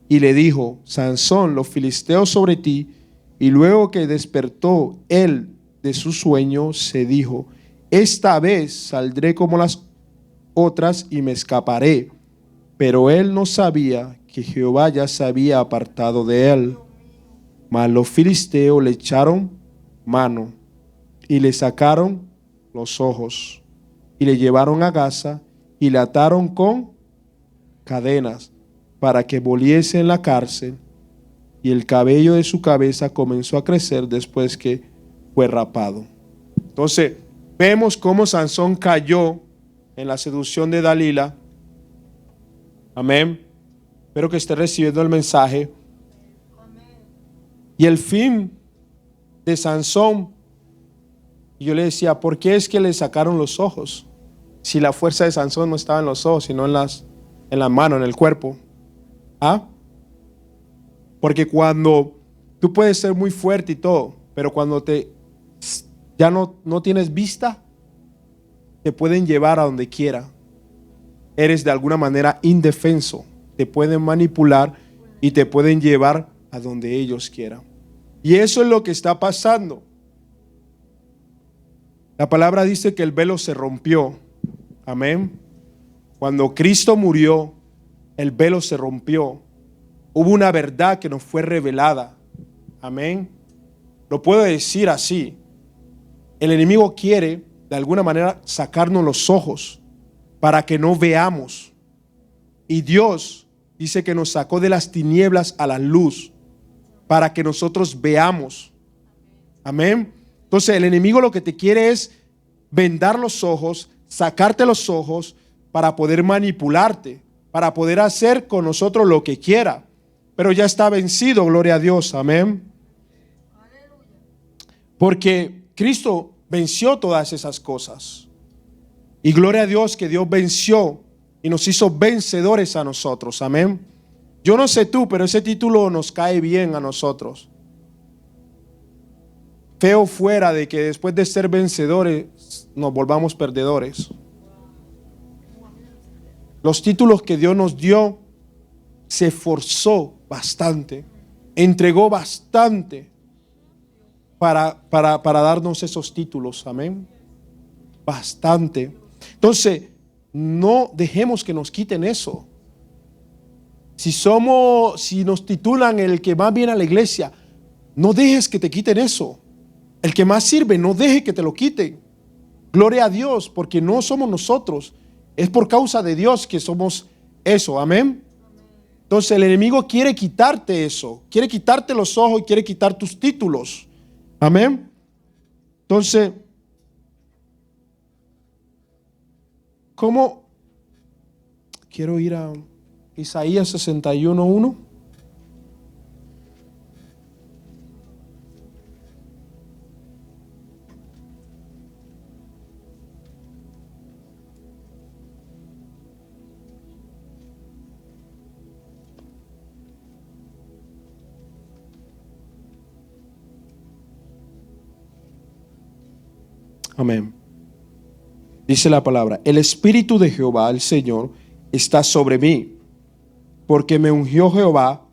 Y le dijo, Sansón, los filisteos sobre ti. Y luego que despertó él de su sueño, se dijo, esta vez saldré como las otras y me escaparé. Pero él no sabía que Jehová ya se había apartado de él. Mas los filisteos le echaron mano y le sacaron los ojos y le llevaron a Gaza y le ataron con cadenas para que volviese en la cárcel, y el cabello de su cabeza comenzó a crecer después que fue rapado. Entonces vemos cómo Sansón cayó en la seducción de Dalila. Amén. Espero que esté recibiendo el mensaje. Y el fin de Sansón, yo le decía, ¿por qué es que le sacaron los ojos? Si la fuerza de Sansón no estaba en los ojos, sino en la mano, en el cuerpo. ¿Ah? Porque cuando tú puedes ser muy fuerte y todo, pero cuando ya no tienes vista, te pueden llevar a donde quiera. Eres de alguna manera indefenso. Te pueden manipular y te pueden llevar a donde ellos quieran. Y eso es lo que está pasando. La palabra dice que el velo se rompió. Amén. Cuando Cristo murió, el velo se rompió. Hubo una verdad que nos fue revelada. Amén. Lo puedo decir así. El enemigo quiere, de alguna manera, sacarnos los ojos para que no veamos. Y Dios dice que nos sacó de las tinieblas a la luz para que nosotros veamos. Amén. Entonces el enemigo lo que te quiere es vendar los ojos, sacarte los ojos para poder manipularte, para poder hacer con nosotros lo que quiera. Pero ya está vencido, gloria a Dios. Amén. Porque Cristo venció todas esas cosas. Y gloria a Dios que Dios venció y nos hizo vencedores a nosotros. Amén. Yo no sé tú, pero ese título nos cae bien a nosotros. Feo fuera de que después de ser vencedores nos volvamos perdedores. Los títulos que Dios nos dio, se esforzó bastante, entregó bastante para darnos esos títulos. Amén. Bastante. Entonces, no dejemos que nos quiten eso. Si nos titulan el que más viene a la iglesia, No dejes que te quiten eso. El que más sirve, no deje que te lo quiten. Gloria a Dios, porque no somos nosotros. Es por causa de Dios que somos eso. Amén. Entonces el enemigo quiere quitarte eso. Quiere quitarte los ojos y quiere quitar tus títulos. Amén. Entonces, ¿cómo? Quiero ir a Isaías 61:1. Amén. Dice la palabra: el Espíritu de Jehová, el Señor, está sobre mí, porque me ungió Jehová,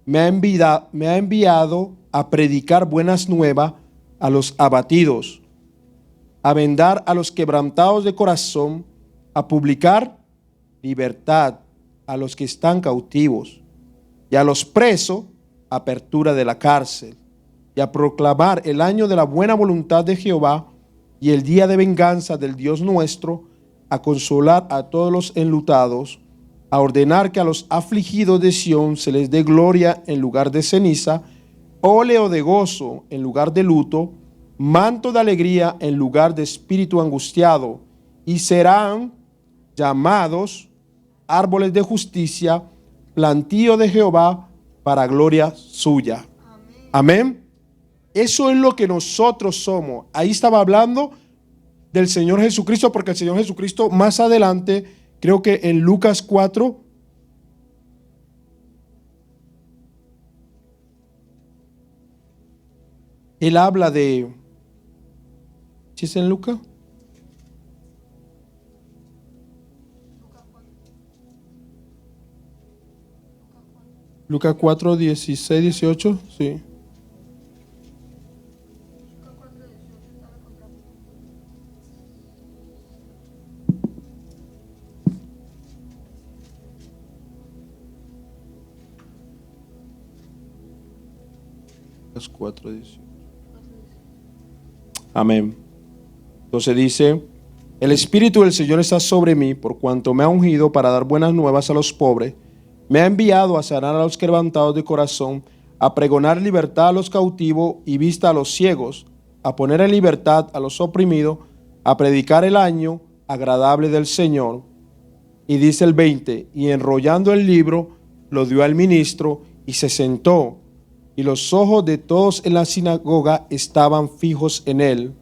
me ha enviado a predicar buenas nuevas a los abatidos, a vendar a los quebrantados de corazón, a publicar libertad a los que están cautivos, y a los presos apertura de la cárcel, y a proclamar el año de la buena voluntad de Jehová y el día de venganza del Dios nuestro, a consolar a todos los enlutados, a ordenar que a los afligidos de Sión se les dé gloria en lugar de ceniza, óleo de gozo en lugar de luto, manto de alegría en lugar de espíritu angustiado, y serán llamados árboles de justicia, plantío de Jehová para gloria suya. Amén. Eso es lo que nosotros somos. Ahí estaba hablando del Señor Jesucristo, porque el Señor Jesucristo más adelante, creo que en Lucas 4, Él habla de, ¿sí es en Lucas? Lucas 4, 16, 18, sí. Lucas 4, 18. Amén. Entonces dice: el Espíritu del Señor está sobre mí, por cuanto me ha ungido para dar buenas nuevas a los pobres. Me ha enviado a sanar a los quebrantados de corazón, a pregonar libertad a los cautivos y vista a los ciegos, a poner en libertad a los oprimidos, a predicar el año agradable del Señor. Y dice el 20, y enrollando el libro, lo dio al ministro y se sentó. Y los ojos de todos en la sinagoga estaban fijos en él.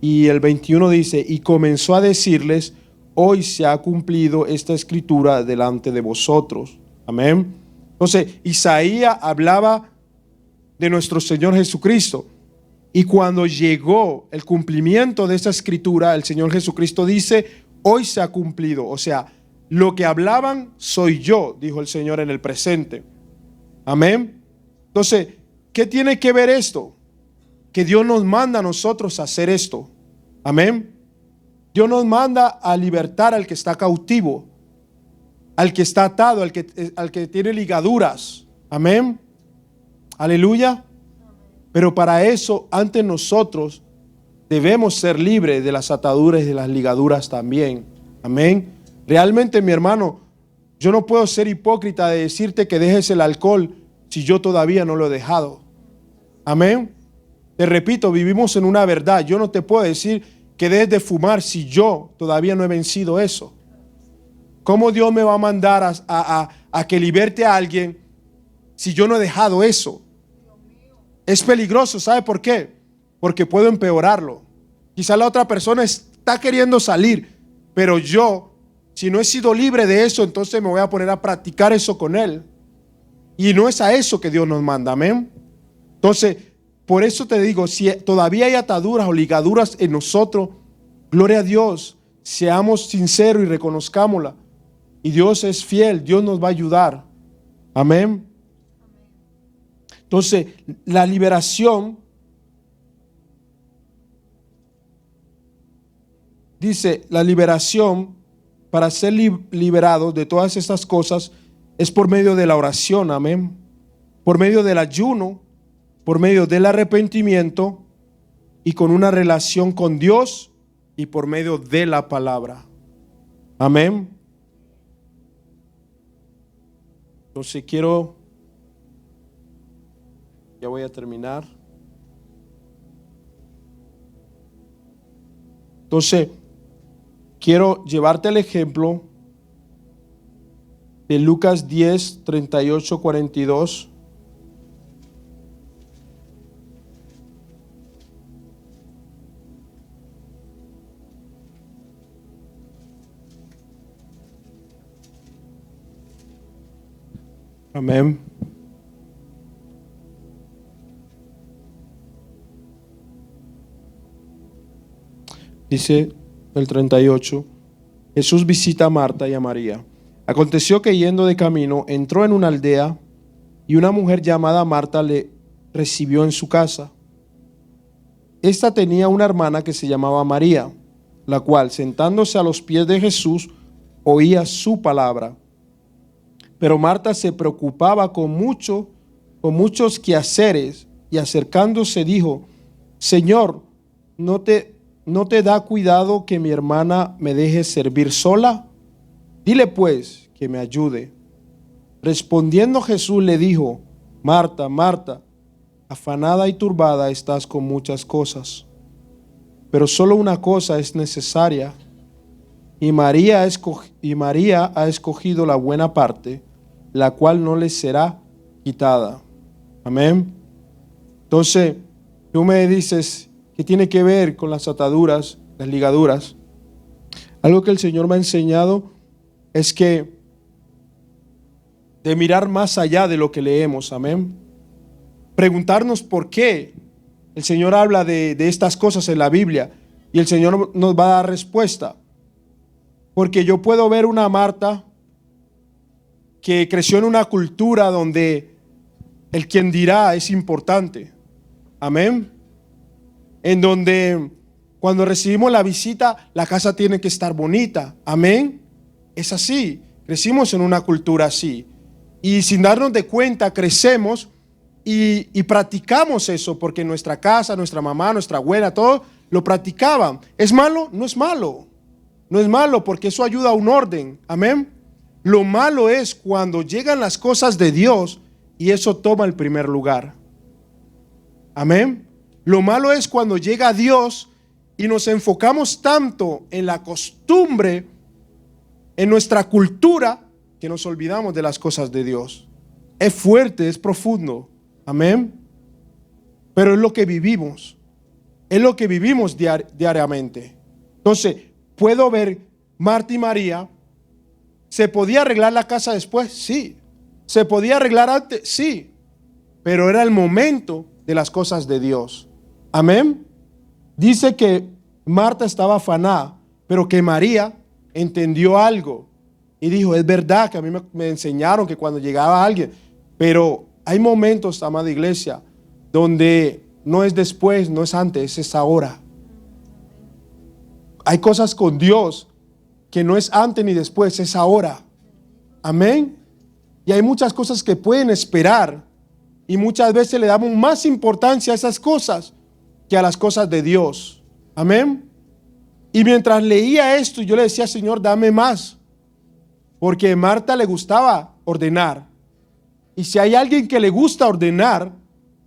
Y el 21 dice: y comenzó a decirles: hoy se ha cumplido esta escritura delante de vosotros. Amén. Entonces, Isaías hablaba de nuestro Señor Jesucristo. Y cuando llegó el cumplimiento de esa escritura, el Señor Jesucristo dice: hoy se ha cumplido. O sea, lo que hablaban soy yo, dijo el Señor en el presente. Amén. Entonces, ¿qué tiene que ver esto? Que Dios nos manda a nosotros a hacer esto. Amén. Dios nos manda a libertar al que está cautivo, al que está atado, al que tiene ligaduras. Amén. Aleluya. Pero para eso, antes nosotros debemos ser libres de las ataduras y de las ligaduras también. Amén. Realmente, mi hermano, yo no puedo ser hipócrita de decirte que dejes el alcohol si yo todavía no lo he dejado. Amén. Te repito, vivimos en una verdad. Yo no te puedo decir que dejes de fumar si yo todavía no he vencido eso. ¿Cómo Dios me va a mandar a que liberte a alguien si yo no he dejado eso? Es peligroso, ¿sabe por qué? Porque puedo empeorarlo. Quizá la otra persona está queriendo salir, pero yo, si no he sido libre de eso, entonces me voy a poner a practicar eso con él. Y no es a eso que Dios nos manda, amén. Entonces, por eso te digo, si todavía hay ataduras o ligaduras en nosotros, gloria a Dios, seamos sinceros y reconozcámosla. Y Dios es fiel, Dios nos va a ayudar. Amén. Entonces, la liberación, dice, la liberación para ser liberados de todas estas cosas es por medio de la oración, amén. Por medio del ayuno por medio del arrepentimiento y con una relación con Dios y por medio de la palabra. Amén. Entonces ya voy a terminar. Entonces, quiero llevarte el ejemplo de Lucas 10, 38, 42. Amén. Dice el 38, Jesús visita a Marta y a María. Aconteció que yendo de camino, entró en una aldea y una mujer llamada Marta le recibió en su casa. Esta tenía una hermana que se llamaba María, la cual, sentándose a los pies de Jesús, oía su palabra. Pero Marta se preocupaba con muchos quehaceres y acercándose dijo: Señor, ¿no te da cuidado que mi hermana me deje servir sola? Dile pues que me ayude. Respondiendo Jesús le dijo: Marta, Marta, afanada y turbada estás con muchas cosas, pero solo una cosa es necesaria, y María ha escogido la buena parte, la cual no le será quitada. Amén. Entonces, tú me dices, ¿qué tiene que ver con las ataduras, las ligaduras? Algo que el Señor me ha enseñado es que de mirar más allá de lo que leemos. Amén. Preguntarnos por qué el Señor habla de estas cosas en la Biblia y el Señor nos va a dar respuesta. Porque yo puedo ver una Marta que creció en una cultura donde el quien dirá es importante. Amén. En donde cuando recibimos la visita, la casa tiene que estar bonita. Amén. Es así. Crecimos en una cultura así. Y sin darnos de cuenta, crecemos y practicamos eso, porque en nuestra casa, nuestra mamá, nuestra abuela, todos lo practicaban. ¿Es malo? No es malo. No es malo, porque eso ayuda a un orden. Amén. Lo malo es cuando llegan las cosas de Dios y eso toma el primer lugar. Amén. Lo malo es cuando llega Dios y nos enfocamos tanto en la costumbre, en nuestra cultura, que nos olvidamos de las cosas de Dios. Es fuerte, es profundo. Amén. Pero es lo que vivimos. Es lo que vivimos diariamente. Entonces, puedo ver Marta y María. ¿Se podía arreglar la casa después? Sí. ¿Se podía arreglar antes? Sí. Pero era el momento de las cosas de Dios. Amén. Dice que Marta estaba afanada, pero que María entendió algo y dijo: es verdad que a mí me enseñaron que cuando llegaba alguien, pero hay momentos, amada iglesia, donde no es después, no es antes, es ahora. Hay cosas con Dios que no es antes ni después, es ahora. Amén. Y hay muchas cosas que pueden esperar y muchas veces le damos más importancia a esas cosas que a las cosas de Dios. Amén. Y mientras leía esto, yo le decía: Señor, dame más. Porque a Marta le gustaba ordenar. Y si hay alguien que le gusta ordenar,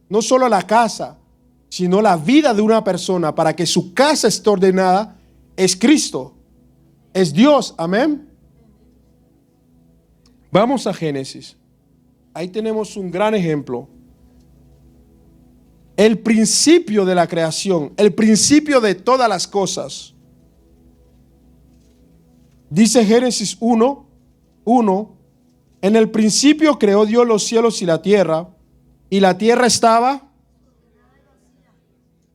no solo la casa, sino la vida de una persona para que su casa esté ordenada, es Cristo, es Dios. Amén. Vamos a Génesis. Ahí tenemos un gran ejemplo. El principio de la creación, el principio de todas las cosas. Dice Génesis 1:1: en el principio creó Dios los cielos y la tierra estaba,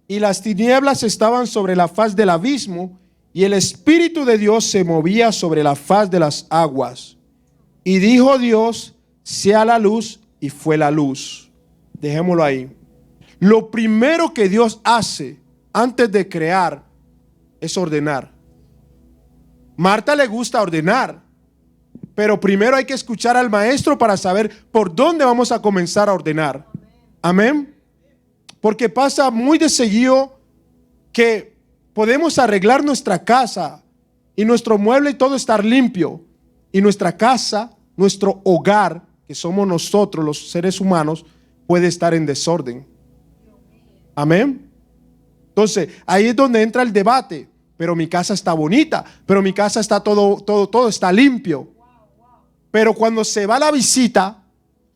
y las tinieblas estaban sobre la faz del abismo, y el Espíritu de Dios se movía sobre la faz de las aguas. Y dijo Dios: sea la luz, y fue la luz. Dejémoslo ahí. Lo primero que Dios hace antes de crear es ordenar. Marta le gusta ordenar, pero primero hay que escuchar al maestro para saber por dónde vamos a comenzar a ordenar. Amén. Porque pasa muy de seguido que podemos arreglar nuestra casa y nuestro mueble y todo estar limpio. Y nuestra casa, nuestro hogar, que somos nosotros los seres humanos, puede estar en desorden. Amén. Entonces, ahí es donde entra el debate. Pero mi casa está bonita, pero mi casa está todo está limpio. Pero cuando se va la visita,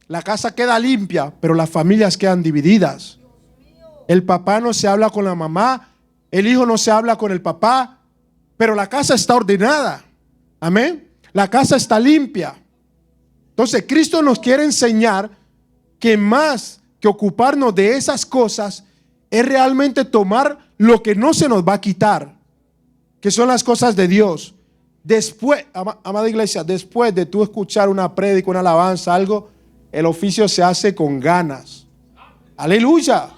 la casa queda limpia, pero las familias quedan divididas. El papá no se habla con la mamá, el hijo no se habla con el papá, pero la casa está ordenada. Amén. La casa está limpia. Entonces, Cristo nos quiere enseñar que más que ocuparnos de esas cosas, es realmente tomar lo que no se nos va a quitar, que son las cosas de Dios. Después, amada iglesia, después de tú escuchar una prédica, una alabanza, algo, el oficio se hace con ganas. Aleluya.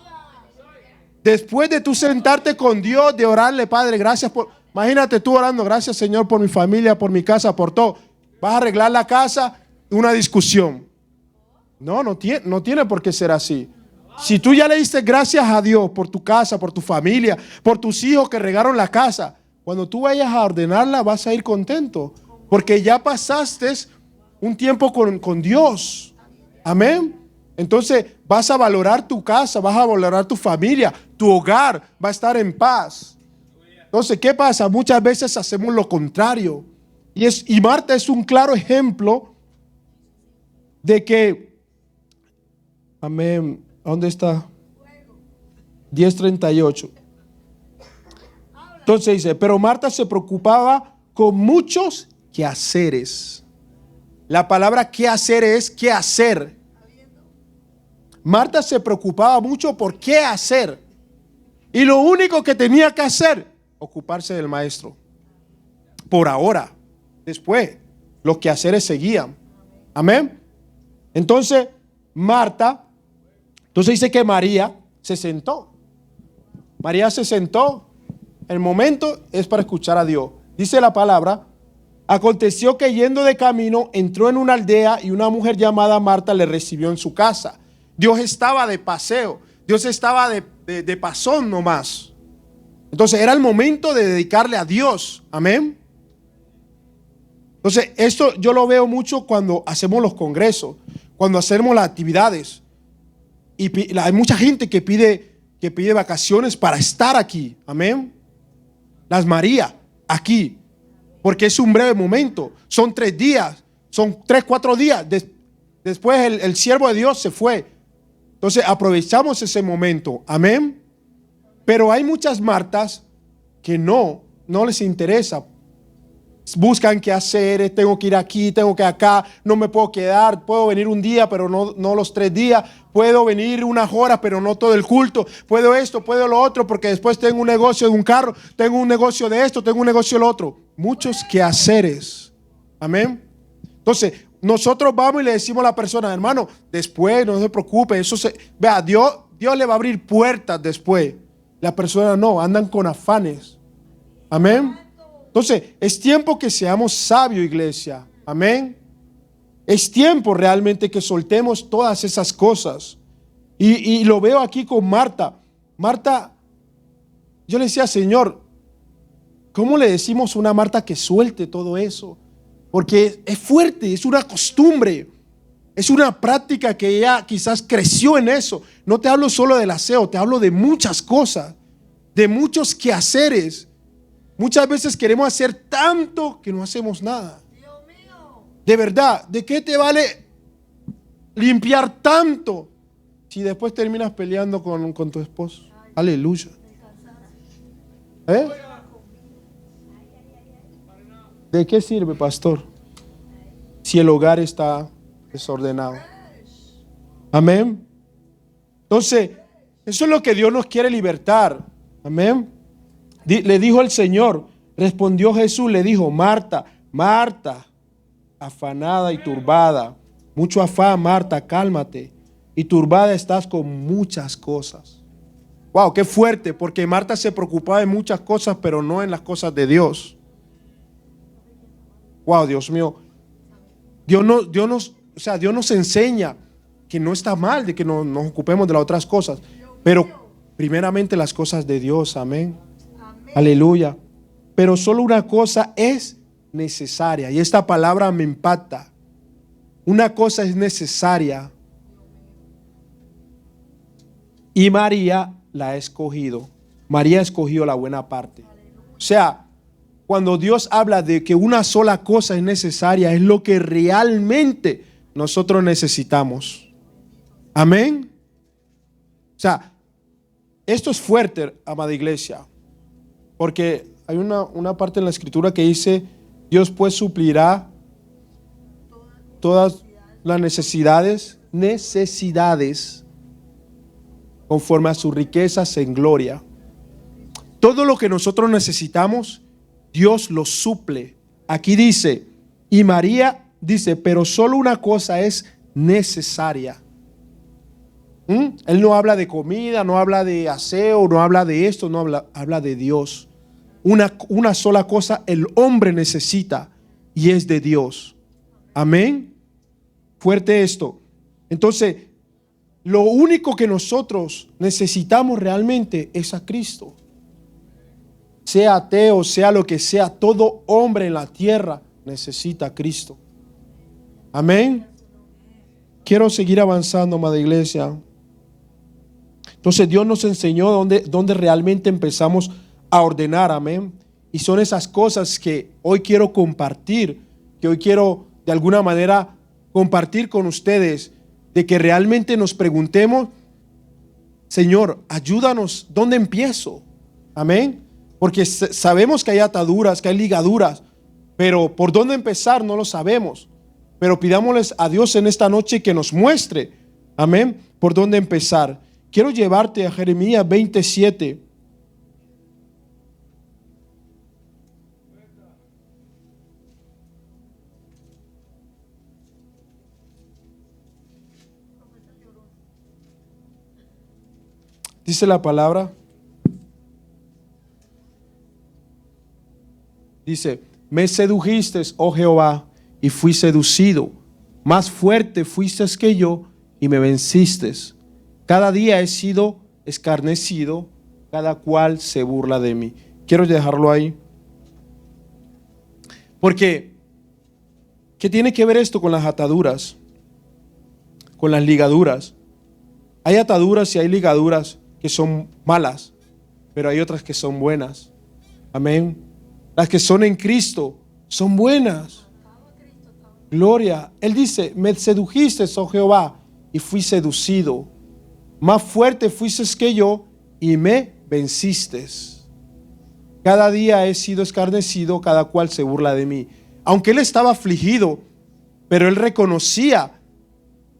Después de tú sentarte con Dios, de orarle, Padre, gracias por... Imagínate tú orando, gracias Señor por mi familia, por mi casa, por todo. Vas a arreglar la casa, una discusión. No tiene por qué ser así. Si tú ya le diste gracias a Dios por tu casa, por tu familia, por tus hijos que regaron la casa, cuando tú vayas a ordenarla vas a ir contento, porque ya pasaste un tiempo con Dios. Amén. Entonces vas a valorar tu casa, vas a valorar tu familia, tu hogar va a estar en paz. Entonces, ¿qué pasa? Muchas veces hacemos lo contrario. Y Marta es un claro ejemplo de que, amén, ¿dónde está? 10:38. Entonces dice, pero Marta se preocupaba con muchos quehaceres. La palabra quehacer es qué hacer. Marta se preocupaba mucho por qué hacer. Y lo único que tenía que hacer, ocuparse del maestro. Por ahora. Después, los quehaceres seguían. Amén. Entonces, Marta, entonces dice que María se sentó. María se sentó. El momento es para escuchar a Dios. Dice la palabra, aconteció que yendo de camino, entró en una aldea y una mujer llamada Marta le recibió en su casa. Dios estaba de paseo. Dios estaba de pasón nomás. Entonces era el momento de dedicarle a Dios. Amén. Entonces esto yo lo veo mucho cuando hacemos los congresos, cuando hacemos las actividades. Y hay mucha gente que pide vacaciones para estar aquí. Amén. Las María, aquí. Porque es un breve momento. Son 3 días. Son 3, 4 días. Después el siervo de Dios se fue. Entonces aprovechamos ese momento. Amén. Pero hay muchas Martas que no les interesa. Buscan qué hacer, tengo que ir aquí, tengo que acá, no me puedo quedar, puedo venir un día, pero no los 3 días, puedo venir unas horas, pero no todo el culto, puedo esto, puedo lo otro, porque después tengo un negocio de un carro, tengo un negocio de esto, tengo un negocio de lo otro. Muchos quehaceres. Amén. Entonces, nosotros vamos y le decimos a la persona, hermano, después no se preocupe, vea, Dios le va a abrir puertas después. La persona no, andan con afanes. Amén. Entonces, es tiempo que seamos sabios, iglesia. Amén. Es tiempo realmente que soltemos todas esas cosas. Y lo veo aquí con Marta. Marta, yo le decía, Señor, ¿cómo le decimos a una Marta que suelte todo eso? Porque es fuerte, es una costumbre. Es una práctica que ella quizás creció en eso. No te hablo solo del aseo, te hablo de muchas cosas, de muchos quehaceres. Muchas veces queremos hacer tanto que no hacemos nada. De verdad, ¿de qué te vale limpiar tanto si después terminas peleando con tu esposo? Aleluya. ¿Eh? ¿De qué sirve, pastor? Si el hogar está desordenado. Amén. Entonces, eso es lo que Dios nos quiere libertar. Amén. Le dijo el Señor, respondió Jesús, le dijo, Marta, Marta, afanada y turbada, mucho afán, Marta, cálmate, y turbada estás con muchas cosas. Wow, qué fuerte, porque Marta se preocupaba de muchas cosas, pero no en las cosas de Dios. Wow, Dios mío. Dios nos enseña que no está mal de que nos ocupemos de las otras cosas, pero primeramente las cosas de Dios. Amén. Aleluya. Pero solo una cosa es necesaria. Y esta palabra me impacta. Una cosa es necesaria. Y María la ha escogido. María ha escogido la buena parte. O sea, cuando Dios habla de que una sola cosa es necesaria, es lo que realmente nosotros necesitamos. Amén. O sea, esto es fuerte, amada iglesia, porque hay una parte en la escritura que dice, Dios pues suplirá todas las necesidades conforme a sus riquezas en gloria. Todo lo que nosotros necesitamos, Dios lo suple. Aquí dice, y María dice, pero solo una cosa es necesaria. Él no habla de comida, no habla de aseo, no habla de esto, no habla de Dios. Una sola cosa el hombre necesita y es de Dios. Amén. Fuerte esto. Entonces, lo único que nosotros necesitamos realmente es a Cristo. Sea ateo, sea lo que sea, todo hombre en la tierra necesita a Cristo. Amén. Quiero seguir avanzando, amada iglesia. Entonces Dios nos enseñó dónde realmente empezamos a ordenar, amén. Y son esas cosas que hoy quiero compartir, que hoy quiero de alguna manera compartir con ustedes, de que realmente nos preguntemos, Señor, ayúdanos, ¿dónde empiezo? Amén. Porque sabemos que hay ataduras, que hay ligaduras, pero por dónde empezar no lo sabemos. Pero pidámosles a Dios en esta noche que nos muestre, amén, por dónde empezar. Quiero llevarte a Jeremías 27. Dice la palabra. Dice, me sedujiste, oh Jehová, y fui seducido. Más fuerte fuiste que yo y me venciste. Cada día he sido escarnecido, cada cual se burla de mí. Quiero dejarlo ahí. Porque, ¿qué tiene que ver esto con las ataduras? Con las ligaduras. Hay ataduras y hay ligaduras que son malas, pero hay otras que son buenas. Amén. Las que son en Cristo son buenas. Gloria. Él dice, me sedujiste, oh Jehová, y fui seducido. Más fuerte fuiste que yo y me venciste. Cada día he sido escarnecido, cada cual se burla de mí. Aunque él estaba afligido, pero él reconocía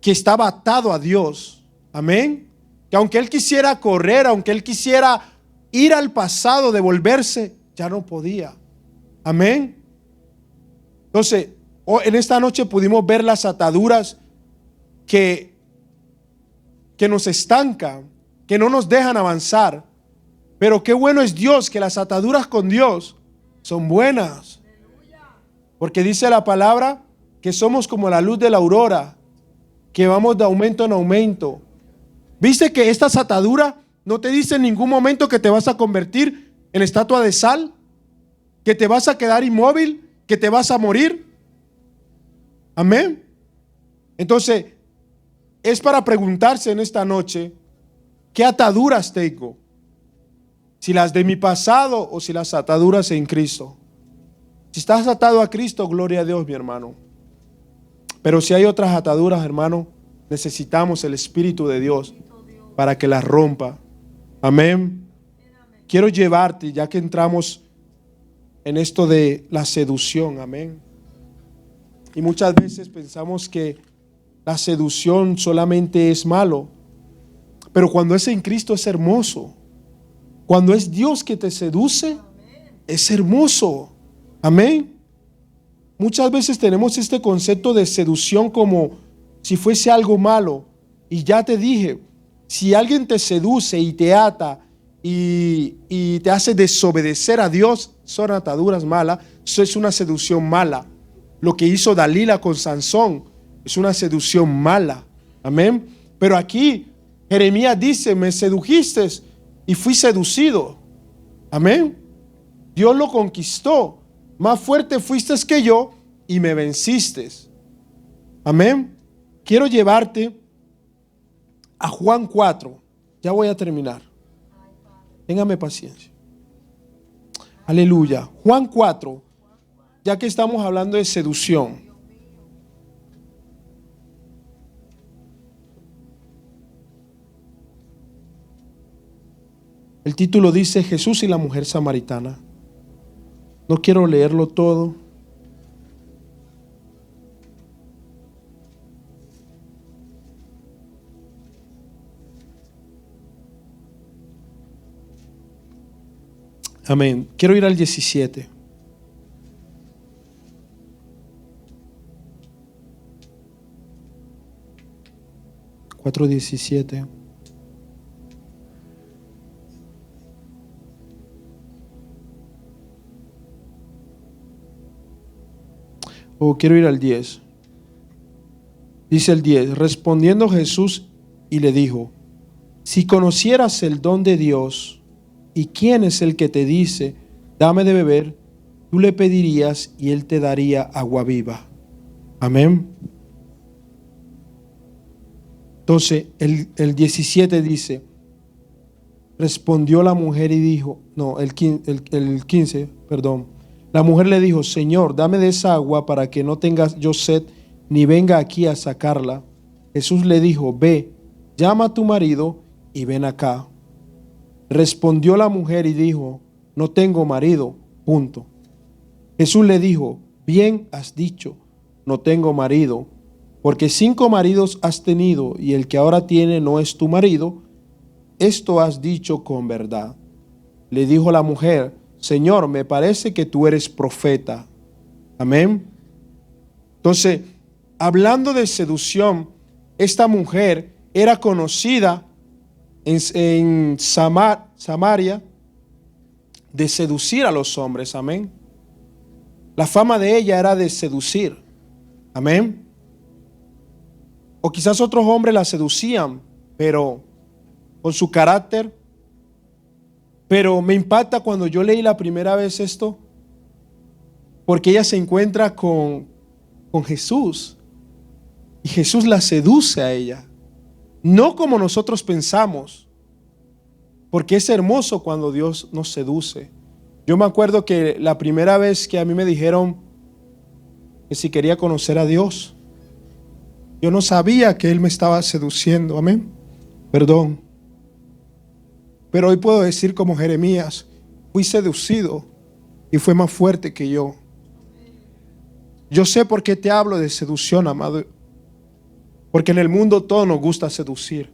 que estaba atado a Dios. Amén. Que aunque él quisiera correr, aunque él quisiera ir al pasado, devolverse, ya no podía. Amén. Entonces, en esta noche pudimos ver las ataduras que nos estancan, que no nos dejan avanzar. Pero qué bueno es Dios, que las ataduras con Dios son buenas. Porque dice la palabra que somos como la luz de la aurora, que vamos de aumento en aumento. ¿Viste que estas ataduras no te dicen en ningún momento que te vas a convertir en estatua de sal? ¿Que te vas a quedar inmóvil? ¿Que te vas a morir? Amén. Entonces, es para preguntarse en esta noche, ¿qué ataduras tengo? Si las de mi pasado o si las ataduras en Cristo. Si estás atado a Cristo, gloria a Dios, mi hermano. Pero si hay otras ataduras, hermano, necesitamos el Espíritu de Dios para que las rompa. Amén. Quiero llevarte, ya que entramos en esto de la seducción, amén. Y muchas veces pensamos que la seducción solamente es malo, pero cuando es en Cristo es hermoso. Cuando es Dios que te seduce, es hermoso. Amén. Muchas veces tenemos este concepto de seducción como si fuese algo malo. Y ya te dije, si alguien te seduce y te ata y te hace desobedecer a Dios, son ataduras malas. Eso es una seducción mala. Lo que hizo Dalila con Sansón es una seducción mala. Amén. Pero aquí Jeremías dice, me sedujiste y fui seducido. Amén. Dios lo conquistó. Más fuerte fuiste que yo y me venciste. Amén. Quiero llevarte a Juan 4. Ya voy a terminar. Téngame paciencia. Aleluya. Juan 4. Ya que estamos hablando de seducción. El título dice Jesús y la mujer samaritana. No quiero leerlo todo. Amén. Quiero ir al 17. Cuatro 17. Quiero ir al 10. Dice el 10. Respondiendo Jesús y le dijo: si conocieras el don de Dios y quién es el que te dice, dame de beber, tú le pedirías y él te daría agua viva. Amén. Entonces el 17 dice: respondió la mujer y dijo, el 15, perdón. La mujer le dijo: Señor, dame de esa agua para que no tenga yo sed, ni venga aquí a sacarla. Jesús le dijo: ve, llama a tu marido y ven acá. Respondió la mujer y dijo: no tengo marido, punto. Jesús le dijo: bien has dicho, no tengo marido, porque 5 maridos has tenido y el que ahora tiene no es tu marido. Esto has dicho con verdad. Le dijo la mujer: Señor, me parece que tú eres profeta. Amén. Entonces, hablando de seducción, esta mujer era conocida en Samaria de seducir a los hombres. Amén. La fama de ella era de seducir. Amén. O quizás otros hombres la seducían, pero con su carácter. Pero me impacta cuando yo leí la primera vez esto, porque ella se encuentra con Jesús y Jesús la seduce a ella, no como nosotros pensamos, porque es hermoso cuando Dios nos seduce. Yo me acuerdo que la primera vez que a mí me dijeron que si quería conocer a Dios, yo no sabía que Él me estaba seduciendo. Amén. Perdón. Pero hoy puedo decir como Jeremías: fui seducido y fue más fuerte que yo. Yo sé por qué te hablo de seducción, amado. Porque en el mundo todo nos gusta seducir.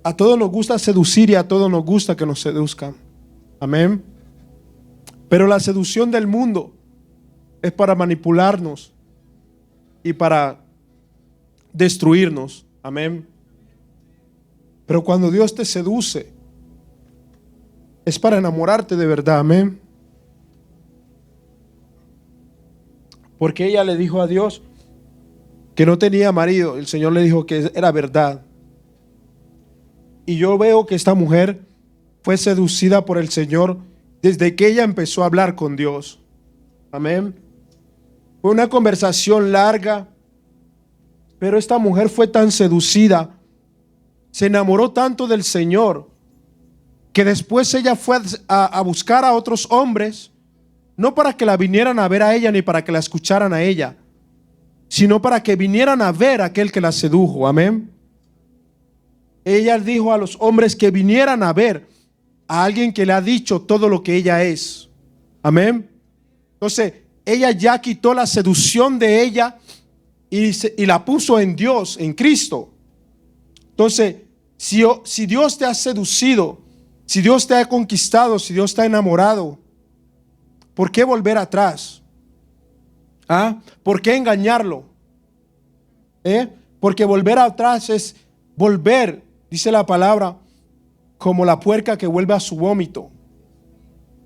A todos nos gusta seducir y a todos nos gusta que nos seduzcan. Amén. Pero la seducción del mundo es para manipularnos y para destruirnos. Amén. Pero cuando Dios te seduce, es para enamorarte de verdad. Amén. Porque ella le dijo a Dios que no tenía marido. El Señor le dijo que era verdad. Y yo veo que esta mujer fue seducida por el Señor desde que ella empezó a hablar con Dios. Amén. Fue una conversación larga, pero esta mujer fue tan seducida, se enamoró tanto del Señor, que después ella fue a buscar a otros hombres, no para que la vinieran a ver a ella ni para que la escucharan a ella, sino para que vinieran a ver a aquel que la sedujo. Amén. Ella dijo a los hombres que vinieran a ver a alguien que le ha dicho todo lo que ella es. Amén. Entonces ella ya quitó la seducción de ella y la puso en Dios, en Cristo. Entonces, si Dios te ha seducido, si Dios te ha conquistado, si Dios te ha enamorado, ¿por qué volver atrás? ¿Por qué engañarlo? Porque volver atrás es volver, dice la palabra, como la puerca que vuelve a su vómito.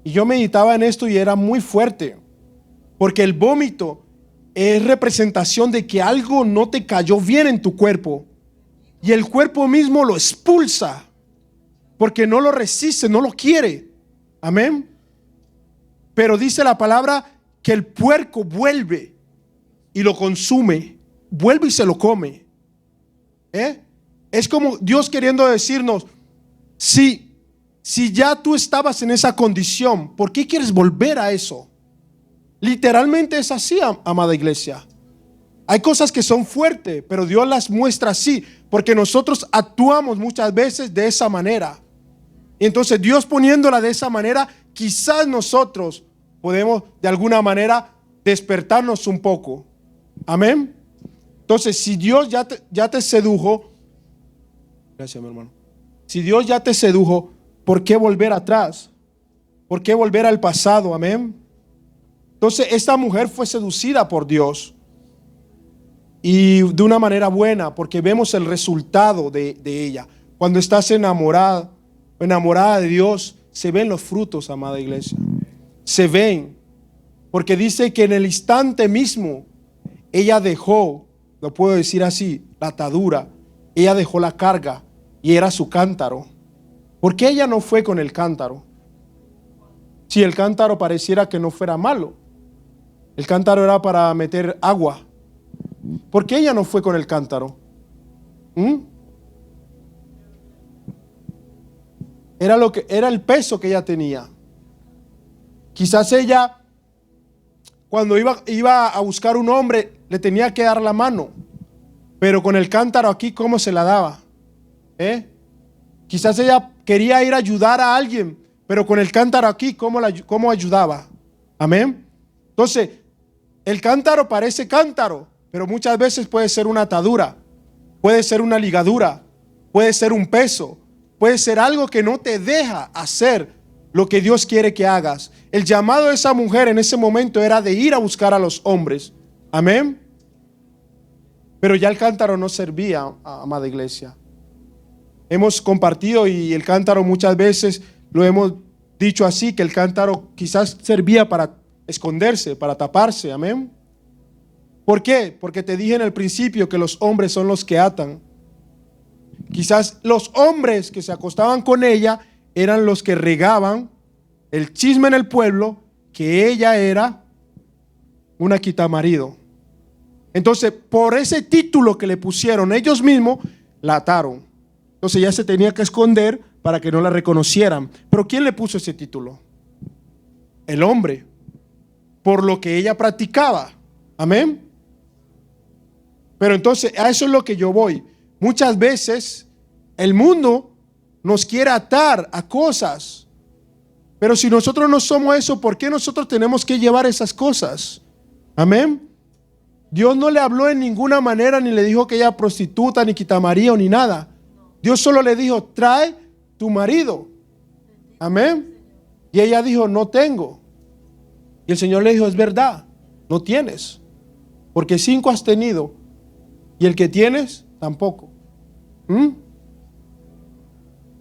Y yo meditaba en esto y era muy fuerte, porque el vómito es representación de que algo no te cayó bien en tu cuerpo y el cuerpo mismo lo expulsa. porque no lo resiste, no lo quiere. Amén. Pero dice la palabra que el puerco vuelve y lo consume, vuelve y se lo come. Es como Dios queriendo decirnos, si ya tú estabas en esa condición, ¿por qué quieres volver a eso? Literalmente es así, amada iglesia. Hay cosas que son fuertes, pero Dios las muestra así, porque nosotros actuamos muchas veces de esa manera. Y entonces Dios poniéndola de esa manera, quizás nosotros podemos de alguna manera despertarnos un poco. Amén. Entonces, si Dios ya te sedujo, gracias mi hermano, si Dios ya te sedujo, ¿por qué volver atrás? ¿Por qué volver al pasado? Amén. Entonces esta mujer fue seducida por Dios, y de una manera buena, porque vemos el resultado de ella. Cuando estás enamorada de Dios, se ven los frutos, amada iglesia. Se ven, porque dice que en el instante mismo ella dejó, lo puedo decir así, la atadura. Ella dejó la carga y era su cántaro. ¿Por qué ella no fue con el cántaro? Si el cántaro pareciera que no fuera malo, el cántaro era para meter agua. ¿Por qué ella no fue con el cántaro? Era el peso que ella tenía. Quizás ella, cuando iba a buscar un hombre, le tenía que dar la mano, pero con el cántaro aquí, ¿cómo se la daba? Quizás ella quería ir a ayudar a alguien, pero con el cántaro aquí, ¿cómo ayudaba? Amén. Entonces, el cántaro parece cántaro, pero muchas veces puede ser una atadura, puede ser una ligadura, puede ser un peso, puede ser algo que no te deja hacer lo que Dios quiere que hagas. El llamado de esa mujer en ese momento era de ir a buscar a los hombres. Amén. Pero ya el cántaro no servía, amada iglesia. Hemos compartido y el cántaro muchas veces lo hemos dicho así, que el cántaro quizás servía para esconderse, para taparse. Amén. ¿Por qué? Porque te dije en el principio que los hombres son los que atan. Quizás los hombres que se acostaban con ella eran los que regaban el chisme en el pueblo que ella era una quitamarido. Entonces, por ese título que le pusieron ellos mismos, la ataron. Entonces ella se tenía que esconder para que no la reconocieran. Pero ¿quién le puso ese título? El hombre, por lo que ella practicaba. Amén. Pero entonces a eso es lo que yo voy. Muchas veces el mundo nos quiere atar a cosas, pero si nosotros no somos eso, ¿por qué nosotros tenemos que llevar esas cosas? Amén. Dios no le habló en ninguna manera, ni le dijo que ella prostituta, ni quitamaría, ni nada. Dios solo le dijo, trae tu marido. Amén. Y ella dijo, no tengo. Y el Señor le dijo, es verdad, no tienes, porque 5 has tenido y el que tienes tampoco.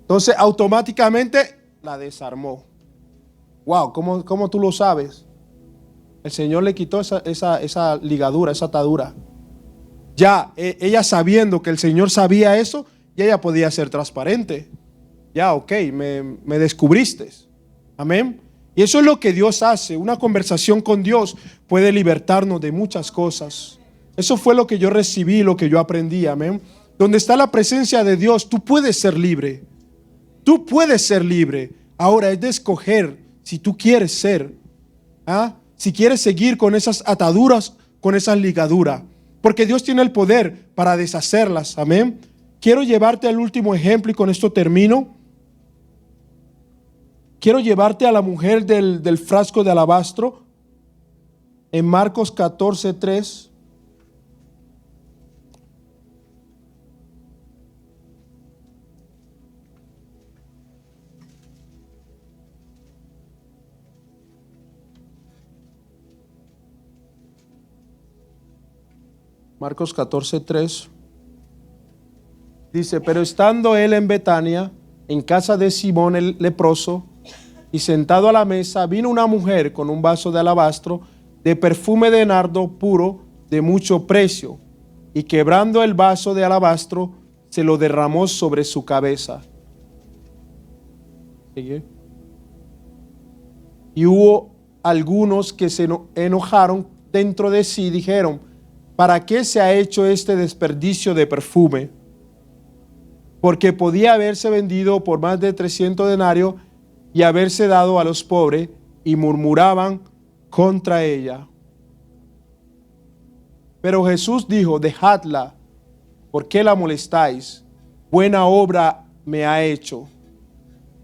Entonces automáticamente la desarmó. Wow, ¿cómo tú lo sabes? El Señor le quitó esa ligadura, esa atadura. Ya ella sabiendo que el Señor sabía eso, ya ella podía ser transparente. Ya, ok, me descubriste. Amén. Y eso es lo que Dios hace. Una conversación con Dios puede libertarnos de muchas cosas. Eso fue lo que yo recibí, lo que yo aprendí. Amén. Donde está la presencia de Dios, tú puedes ser libre. Tú puedes ser libre. Ahora es de escoger si tú quieres ser. Si quieres seguir con esas ataduras, con esas ligaduras. Porque Dios tiene el poder para deshacerlas. Amén. Quiero llevarte al último ejemplo y con esto termino. Quiero llevarte a la mujer del frasco de alabastro en Marcos 14:3. Marcos 14:3 dice, pero estando él en Betania, en casa de Simón el leproso, y sentado a la mesa, vino una mujer con un vaso de alabastro de perfume de nardo puro de mucho precio, y quebrando el vaso de alabastro, se lo derramó sobre su cabeza. Sigue. Y hubo algunos que se enojaron dentro de sí y dijeron: ¿para qué se ha hecho este desperdicio de perfume? Porque podía haberse vendido por más de 300 denarios y haberse dado a los pobres, y murmuraban contra ella. Pero Jesús dijo: dejadla, ¿por qué la molestáis? Buena obra me ha hecho.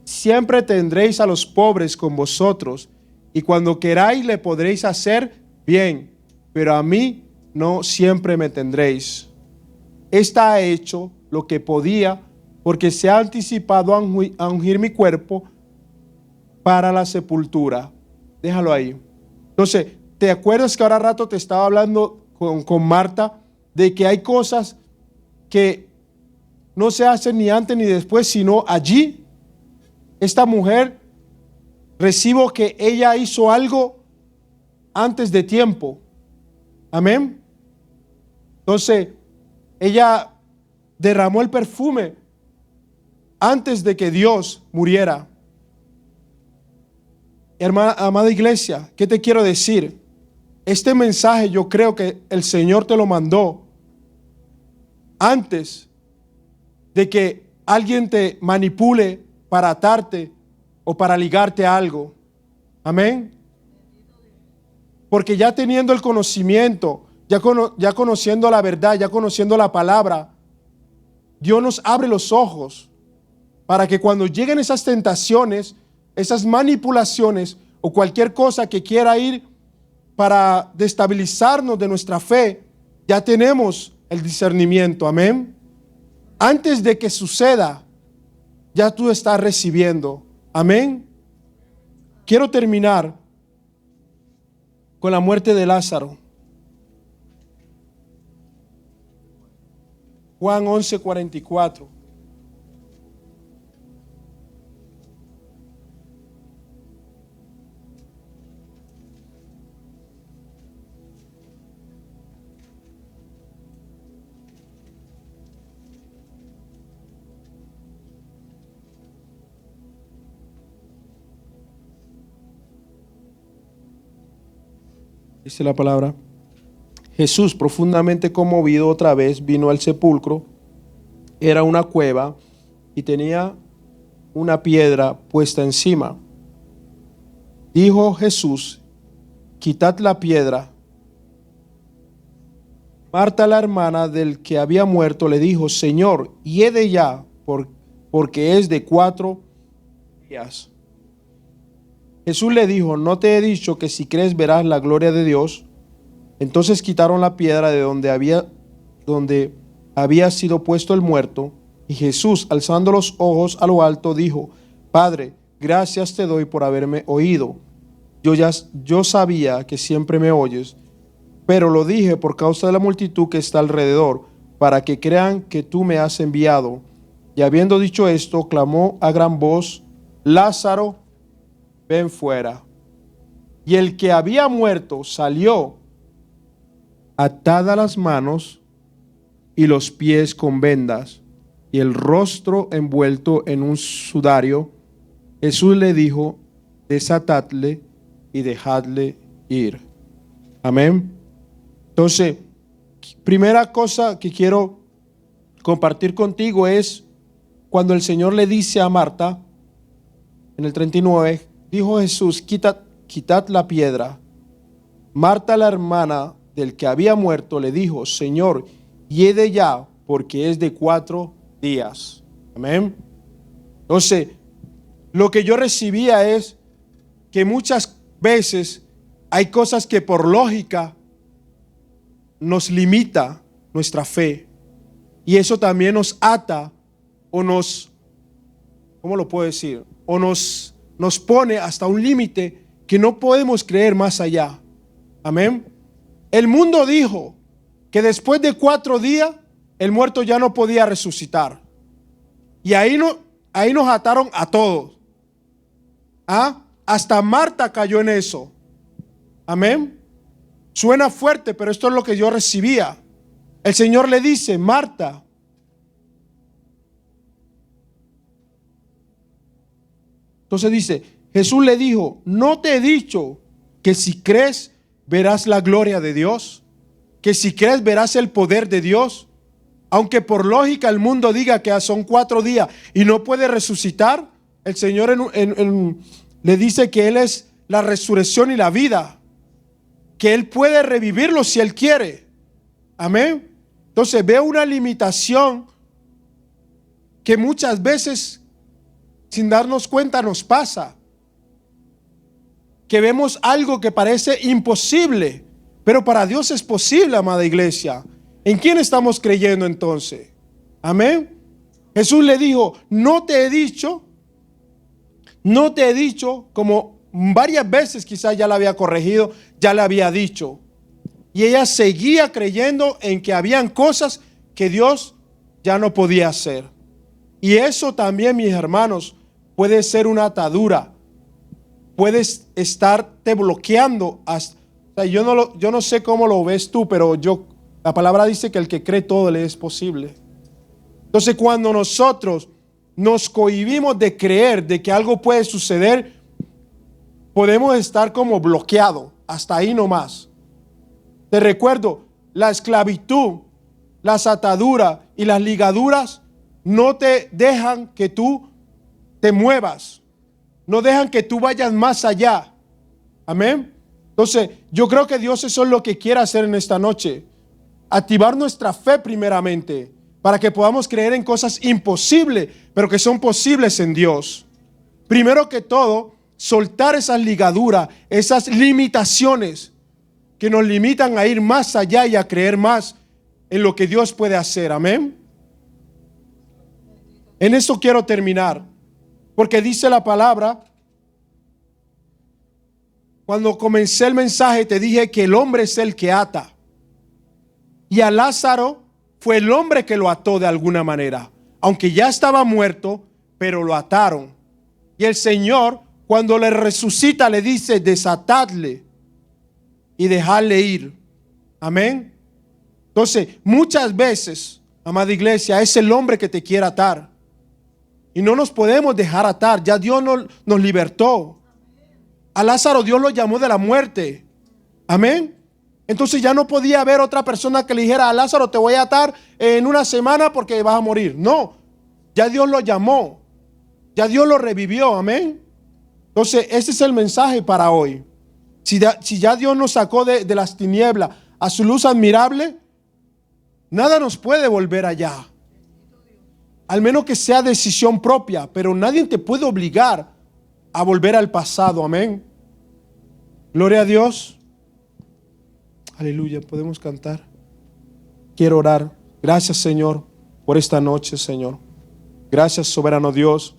Siempre tendréis a los pobres con vosotros, y cuando queráis le podréis hacer bien, pero a mí no siempre me tendréis. Esta ha hecho lo que podía, porque se ha anticipado a ungir mi cuerpo para la sepultura. Déjalo ahí. Entonces, ¿te acuerdas que ahora rato te estaba hablando con Marta de que hay cosas que no se hacen ni antes ni después, sino allí? Esta mujer, recibo que ella hizo algo antes de tiempo. Amén. Entonces, ella derramó el perfume antes de que Dios muriera. Hermana, amada iglesia, ¿qué te quiero decir? Este mensaje yo creo que el Señor te lo mandó antes de que alguien te manipule para atarte o para ligarte a algo. Amén. Porque ya teniendo el conocimiento, ya conociendo la verdad, ya conociendo la palabra, Dios nos abre los ojos para que cuando lleguen esas tentaciones, esas manipulaciones o cualquier cosa que quiera ir para destabilizarnos de nuestra fe, ya tenemos el discernimiento. Amén. Antes de que suceda, ya tú estás recibiendo. Amén. Quiero terminar con la muerte de Lázaro. Juan 11:44. Dice la palabra: Jesús, profundamente conmovido, otra vez vino al sepulcro. Era una cueva y tenía una piedra puesta encima. Dijo Jesús: quitad la piedra. Marta, la hermana del que había muerto, le dijo: Señor, hiede ya, porque es de 4 días. Jesús le dijo: ¿no te he dicho que si crees verás la gloria de Dios? Entonces quitaron la piedra de donde había sido puesto el muerto, y Jesús, alzando los ojos a lo alto, dijo: Padre, gracias te doy por haberme oído. Yo sabía que siempre me oyes, pero lo dije por causa de la multitud que está alrededor, para que crean que tú me has enviado. Y habiendo dicho esto, clamó a gran voz: Lázaro, ven fuera. Y el que había muerto salió, atadas las manos y los pies con vendas, y el rostro envuelto en un sudario. Jesús le dijo: desatadle y dejadle ir. Amén. Entonces, primera cosa que quiero compartir contigo es cuando el Señor le dice a Marta, en el 39, dijo Jesús: quitad la piedra. Marta, la hermana del que había muerto, le dijo: Señor, hiede ya, porque es de 4 días. Amén. Entonces, lo que yo recibía es que muchas veces hay cosas que por lógica nos limita nuestra fe, y eso también nos ata o nos, ¿cómo lo puedo decir? O nos pone hasta un límite que no podemos creer más allá. Amén. El mundo dijo que después de 4 días el muerto ya no podía resucitar, y ahí nos ataron a todos. Hasta Marta cayó en eso. Amén. Suena fuerte, pero esto es lo que yo recibía. El Señor le dice: Marta, Entonces dice, Jesús le dijo, ¿no te he dicho que si crees verás la gloria de Dios? Que si crees verás el poder de Dios. Aunque por lógica el mundo diga que son 4 días y no puede resucitar, el Señor le dice que Él es la resurrección y la vida, que Él puede revivirlo si Él quiere. Amén. Entonces veo una limitación que muchas veces sin darnos cuenta nos pasa, que vemos algo que parece imposible, pero para Dios es posible, amada iglesia. ¿En quién estamos creyendo entonces? Amén. Jesús le dijo, no te he dicho, como varias veces quizás ya la había corregido, ya le había dicho. Y ella seguía creyendo en que habían cosas que Dios ya no podía hacer. Y eso también, mis hermanos, puede ser una atadura. Puedes estarte bloqueando. Yo no sé cómo lo ves tú, pero la palabra dice que el que cree todo le es posible. Entonces, cuando nosotros nos cohibimos de creer de que algo puede suceder, podemos estar como bloqueados. Hasta ahí nomás. Te recuerdo, la esclavitud, las ataduras y las ligaduras no te dejan que tú te muevas. No dejan que tú vayas más allá. Amén. Entonces, yo creo que Dios eso es lo que quiere hacer en esta noche. Activar nuestra fe primeramente, para que podamos creer en cosas imposibles, pero que son posibles en Dios. Primero que todo, soltar esas ligaduras, esas limitaciones que nos limitan a ir más allá y a creer más en lo que Dios puede hacer. Amén. En eso quiero terminar, porque dice la palabra, cuando comencé el mensaje te dije que el hombre es el que ata, y a Lázaro fue el hombre que lo ató de alguna manera, aunque ya estaba muerto, pero lo ataron. Y el Señor, cuando le resucita, le dice, desatadle y dejarle ir. Amén. Entonces, muchas veces, amada iglesia, es el hombre que te quiere atar. Y no nos podemos dejar atar. Ya Dios nos libertó. A Lázaro Dios lo llamó de la muerte. Amén. Entonces ya no podía haber otra persona que le dijera a Lázaro, te voy a atar en una semana porque vas a morir. No, ya Dios lo llamó. Ya Dios lo revivió. Amén. Entonces ese es el mensaje para hoy. Si ya Dios nos sacó de las tinieblas a su luz admirable, nada nos puede volver allá. Al menos que sea decisión propia, pero nadie te puede obligar a volver al pasado. Amén. Gloria a Dios. Aleluya, podemos cantar. Quiero orar. Gracias, Señor, por esta noche, Señor. Gracias, soberano Dios.